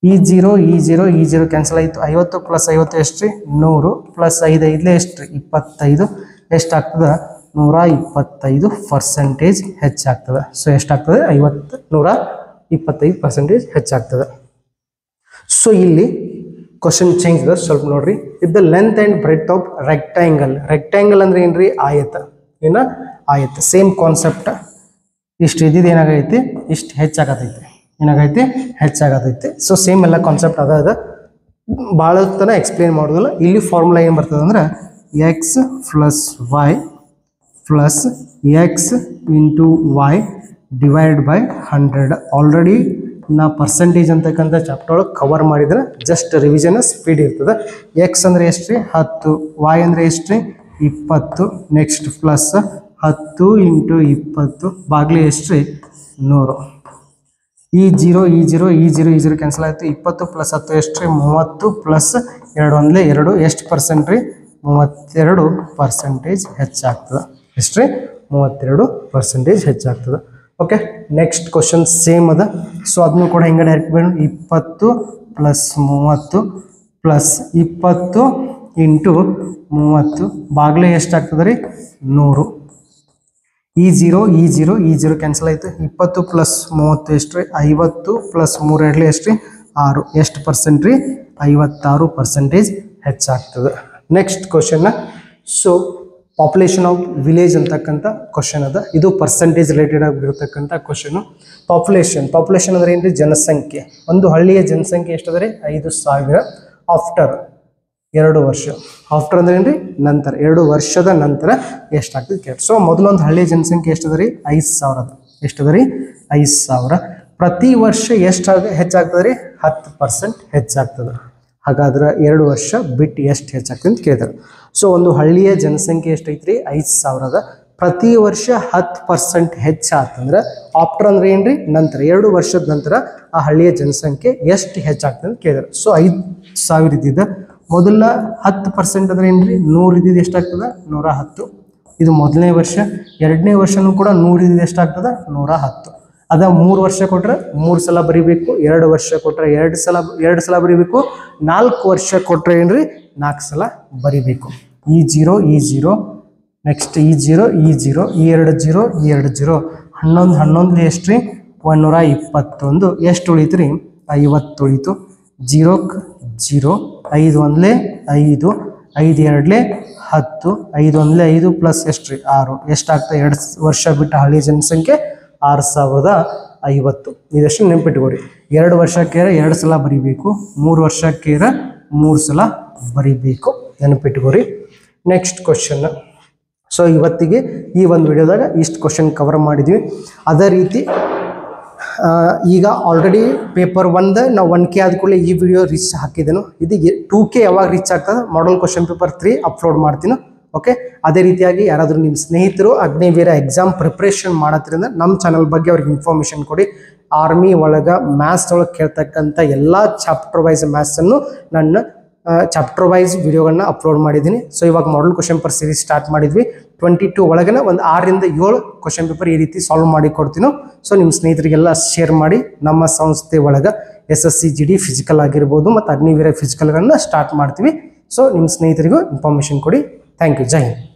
ಈ 0 ಈ 0 ಈ 0 ಕ್ಯಾನ್ಸಲ್ ಆಯಿತು. 50 + 50 ಎಷ್ಟು ರೀ? 100 + 5 5 ಎಷ್ಟು ರೀ? 25. ಎಷ್ಟಾಗ್ತದೆ? 125% ಹೆಚ್ಚಾಗ್ತದೆ. ಸೊ ಎಷ್ಟಾಗ್ತದೆ? 125% ಹೆಚ್ಚಾಗ್ತದೆ. ಸೊ ಇಲ್ಲಿ ಕ್ವಶನ್ ಚೇಂಜ್ ಇದೆ, ಸ್ವಲ್ಪ ನೋಡ್ರಿ. If the length and breadth of rectangle. Rectangle ಅಂದ್ರೆ ಏನ್ರಿ? ಆಯತ. ಏನ? ಆಯತ. Same concept. ಇಷ್ಟು ಇದ್ದಿದ್ದು ಏನಾಗೈತಿ? ಇಷ್ಟು ಹೆಚ್ಚಾಗತೈತಿ. ಏನಾಗೈತಿ? ಹೆಚ್ಚಾಗತೈತಿ. ಸೊ ಸೇಮ್ ಎಲ್ಲ ಕಾನ್ಸೆಪ್ಟ್ ಅದ. ಭಾಳ ತನ ಎಕ್ಸ್ಪ್ಲೇನ್ ಮಾಡೋದಿಲ್ಲ. ಇಲ್ಲಿ ಫಾರ್ಮುಲಾ ಏನು ಬರ್ತದೆ ಅಂದ್ರೆ x + y + x × y divide by 100. Already ನಾ ಪರ್ಸೆಂಟೇಜ್ ಅಂತಕ್ಕಂಥ ಚಾಪ್ಟರ್ ಒಳಗೆ ಕವರ್ ಮಾಡಿದ್ರೆ ಜಸ್ಟ್ ರಿವಿಷನ್ ಸ್ಪೀಡ್ ಇರ್ತದೆ. ಎಕ್ಸ್ ಅಂದರೆ ಎಷ್ಟು ರೀ? 10. ವೈ ಅಂದರೆ ಎಷ್ಟು ರೀ? 20. ನೆಕ್ಸ್ಟ್ ಪ್ಲಸ್ 10 × 20 ಬಾಗ್ಲಿ ಎಷ್ಟು ರೀ? 100. ಈ 0 ಈ 0 ಈ 0 ಈ 0 ಕ್ಯಾನ್ಸಲ್ ಆಯಿತು. 20 + 10 ಎಷ್ಟು ರೀ? 30 + 2 1 2. ಎಷ್ಟು ಪರ್ಸೆಂಟ್ ರೀ? 32% ಹೆಚ್ಚಾಗ್ತದೆ. ಎಷ್ಟು ರೀ? 32% ಹೆಚ್ಚಾಗ್ತದೆ. ಓಕೆ, ನೆಕ್ಸ್ಟ್ ಕ್ವಶನ್ ಸೇಮ್ ಅದ. ಸೊ ಅದನ್ನು ಕೂಡ ಹೆಂಗೆ ಡೈರೆಕ್ಟ್ ಬೇಡ. 20 + 30 + 20 × 30 ಬಾಗ್ಲೆ ಎಷ್ಟಾಗ್ತದೆ ರೀ? 100. ಈ 0 ಈ 0 ಈ 0 ಕ್ಯಾನ್ಸಲ್ ಆಯಿತು. 20 + 30 ಎಷ್ಟು ರೀ? 50 + 3 2 ಎಷ್ಟು ರೀ? 6. ಎಷ್ಟು ಪರ್ಸೆಂಟ್ ರೀ? 56% ಹೆಚ್ಚಾಗ್ತದೆ. Next question. So population of village ಅಂತಕ್ಕಂಥ ಕ್ವಶನ್ ಅದ. ಇದು ಪರ್ಸೆಂಟೇಜ್ ರಿಲೇಟೆಡ್ ಆಗಿರ್ತಕ್ಕಂಥ ಕ್ವಶನು. ಪಾಪ್ಯುಲೇಷನ್ ಅಂದ್ರೆ ಏನ್ರಿ? ಜನಸಂಖ್ಯೆ. ಒಂದು ಹಳ್ಳಿಯ ಜನಸಂಖ್ಯೆ ಎಷ್ಟದ ರೀ? 5,000 ಆಫ್ಟರ್ 2 ವರ್ಷ. ಆಫ್ಟರ್ ಅಂದ್ರೆ ಏನ್ರಿ? ನಂತರ 2 ವರ್ಷದ ನಂತರ ಎಷ್ಟಾಗ್ತದೆ ಕೇಳಿ. ಸೊ ಮೊದಲೊಂದು ಹಳ್ಳಿಯ ಜನಸಂಖ್ಯೆ ಎಷ್ಟದ ರೀ? 5,000 ಅದ. ಎಷ್ಟದ ರೀ? 5,000. ಪ್ರತಿ ವರ್ಷ ಎಷ್ಟು ಹೆಚ್ಚಾಗ್ತದೆ ರೀ? 10% ಹೆಚ್ಚಾಗ್ತದೆ. ಹಾಗಾದ್ರೆ 2 ವರ್ಷ ಬಿಟ್ಟು ಎಷ್ಟು ಹೆಚ್ಚಾಗ್ತದೆ ಅಂತ ಕೇಳಿದಾರೆ. ಸೊ ಒಂದು ಹಳ್ಳಿಯ ಜನಸಂಖ್ಯೆ ಎಷ್ಟೈತ್ರಿ? 5,000. ಪ್ರತಿ ವರ್ಷ 10% ಹೆಚ್ಚಾಗ್ತಂದ್ರೆ ಆಫ್ಟರ್ ಅಂದ್ರೆ ಏನ್ರಿ? ನಂತರ 2 ವರ್ಷದ ನಂತರ ಆ ಹಳ್ಳಿಯ ಜನಸಂಖ್ಯೆ ಎಷ್ಟು ಹೆಚ್ಚಾಗ್ತದೆ ಅಂತ ಕೇಳಿದಾರೆ. ಸೊ 5,000 ಇದ್ದಿದ್ದ ಮೊದಲ 10% ಅಂದ್ರೆ ಏನ್ರಿ? 100 ಇದ್ದಿದ್ದು ಎಷ್ಟಾಗ್ತದೆ? 110. ಇದು ಮೊದಲನೇ ವರ್ಷ. ಎರಡನೇ ವರ್ಷನೂ ಕೂಡ 100 ಎಷ್ಟಾಗ್ತದೆ 110. ಅದ 3 ವರ್ಷ ಕೊಟ್ರೆ 3 ಸಲ ಬರಿಬೇಕು, 2 ವರ್ಷ ಕೊಟ್ರೆ 2 ಸಲ ಬರಿಬೇಕು, 4 ವರ್ಷ ಕೊಟ್ರೆ ಏನ್ರಿ 4 ಸಲ ಬರಿಬೇಕು. ಈ 0 ಈ 0 ನೆಕ್ಸ್ಟ್ ಈ 0 ಈ 0 ಈ 2 0 ಈ 2 0 11 ಎಷ್ಟು ರೀ 121. ಎಷ್ಟು ಉಳಿತು ರೀ 50 ಉಳಿತು. 0ಕ್ಕೆ 0, 5 1 5, 5 2 10, 5 1 5 ಪ್ಲಸ್ ಎಷ್ಟು ರೀ 6. ಎಷ್ಟಾಗ್ತದೆ 2 ವರ್ಷ ಬಿಟ್ಟ ಹಳ್ಳಿ ಜನಸಂಖ್ಯೆ 6050. ಇದಷ್ಟು ನೆನ್ಪಿಟ್ಕೋರಿ. 2 ವರ್ಷಕ್ಕೆ 2 ಸಲ ಬರಿಬೇಕು, 3 ವರ್ಷಕ್ಕೆ 3 ಸಲ ಬರಿಬೇಕು, ನೆನಪಿಟ್ಕೋರಿ. Next question. ಸೊ ಇವತ್ತಿಗೆ ಈ ಒಂದು ವಿಡಿಯೋದಾಗ ಇಷ್ಟು ಕ್ವಶನ್ ಕವರ್ ಮಾಡಿದ್ವಿ. ಅದೇ ರೀತಿ ಈಗ ಆಲ್ರೆಡಿ ಪೇಪರ್ 1 ನಾವು 1K ಆದ ಕೂಡಲೇ ಈ ವಿಡಿಯೋ ರೀಚ್ ಹಾಕಿದ್ದೇನು. ಇದು 2K ಯಾವಾಗ ರೀಚ್ ಆಗ್ತದೆ ಮಾಡಲ್ ಕ್ವಶನ್ ಪೇಪರ್ 3 ಅಪ್ಲೋಡ್ ಮಾಡ್ತೀನಿ. ಓಕೆ, ಅದೇ ರೀತಿಯಾಗಿ ಯಾರಾದರೂ ನಿಮ್ಮ ಸ್ನೇಹಿತರು ಅಗ್ನಿವೀರ ಎಕ್ಸಾಮ್ ಪ್ರಿಪ್ರೇಷನ್ ಮಾಡತ್ರಿಂದ ನಮ್ಮ ಚಾನಲ್ ಬಗ್ಗೆ ಅವ್ರಿಗೆ ಇನ್ಫಾರ್ಮೇಷನ್ ಕೊಡಿ. ಆರ್ಮಿ ಒಳಗೆ ಮ್ಯಾಥ್ಸ್ ಒಳಗೆ ಕೇಳ್ತಕ್ಕಂಥ ಎಲ್ಲ ಚಾಪ್ಟರ್ ವೈಸ್ ಮ್ಯಾಥ್ಸನ್ನು ನನ್ನ ಚಾಪ್ಟರ್ ವೈಸ್ ವಿಡಿಯೋಗಳನ್ನ ಅಪ್ಲೋಡ್ ಮಾಡಿದ್ದೀನಿ. ಸೊ ಇವಾಗ model question paper series start ಮಾಡಿದ್ವಿ. 22 ಒಳಗನೆ ಒಂದು 6 ರಿಂದ 7 ಕ್ವಶನ್ ಪೇಪರ್ ಈ ರೀತಿ ಸಾಲ್ವ್ ಮಾಡಿ ಕೊಡ್ತೀನೋ. ಸೊ ನಿಮ್ಮ ಸ್ನೇಹಿತರಿಗೆಲ್ಲ ಶೇರ್ ಮಾಡಿ. ನಮ್ಮ ಸಂಸ್ಥೆ ಒಳಗೆ SSC GD ಫಿಸಿಕಲ್ ಆಗಿರ್ಬೋದು ಮತ್ತು ಅಗ್ನಿವೀರ ಫಿಸಿಕಲ್ಗಳನ್ನ ಸ್ಟಾರ್ಟ್ ಮಾಡ್ತೀವಿ. ಸೊ ನಿಮ್ಮ ಸ್ನೇಹಿತರಿಗೂ ಇನ್ಫಾರ್ಮೇಷನ್ ಕೊಡಿ. Thank you. ಜೈ ಹಿಂದ್.